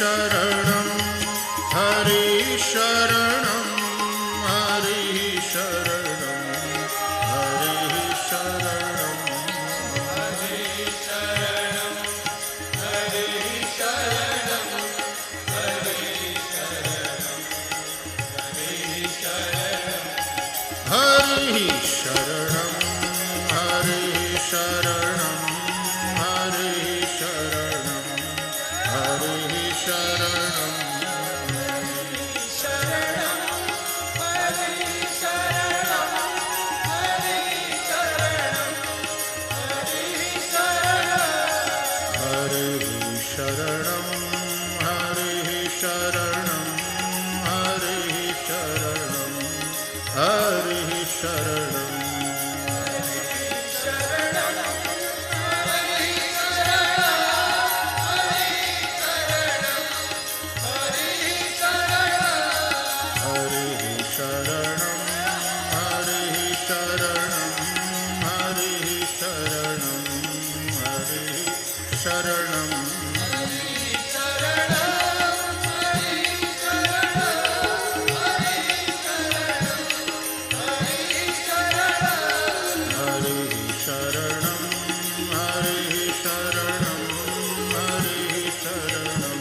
शरणं हरि शरणं हरि शरणं हरि शरणं हरि शरणं हरि शरणं हरि शरणं हरि शरणं हरि शरणं हरि शरणं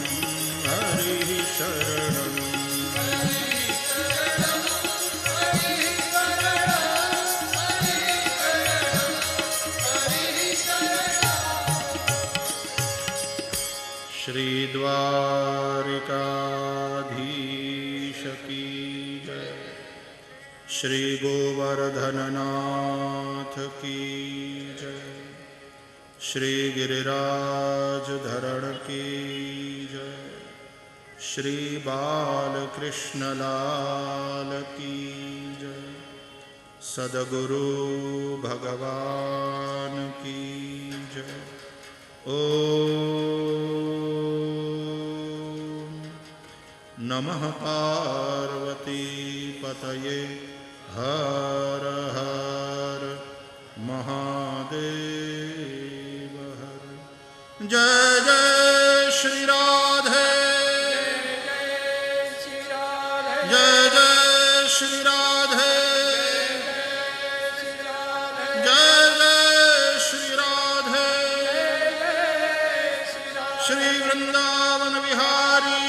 हरि शरणं श्री द्वारिकाधीश की जय, श्री गोवर्धननाथ की जय, श्री गिरिराज धरण की जय, श्री बालकृष्ण लाल की जय, सद्गुरु भगवान की जय। ओम नमः पार्वती पतये हर हर महादेव हर। जय जय श्री राधे जय जय श्री राधे जय जय श्री राधे। श्री वृंदावन विहारी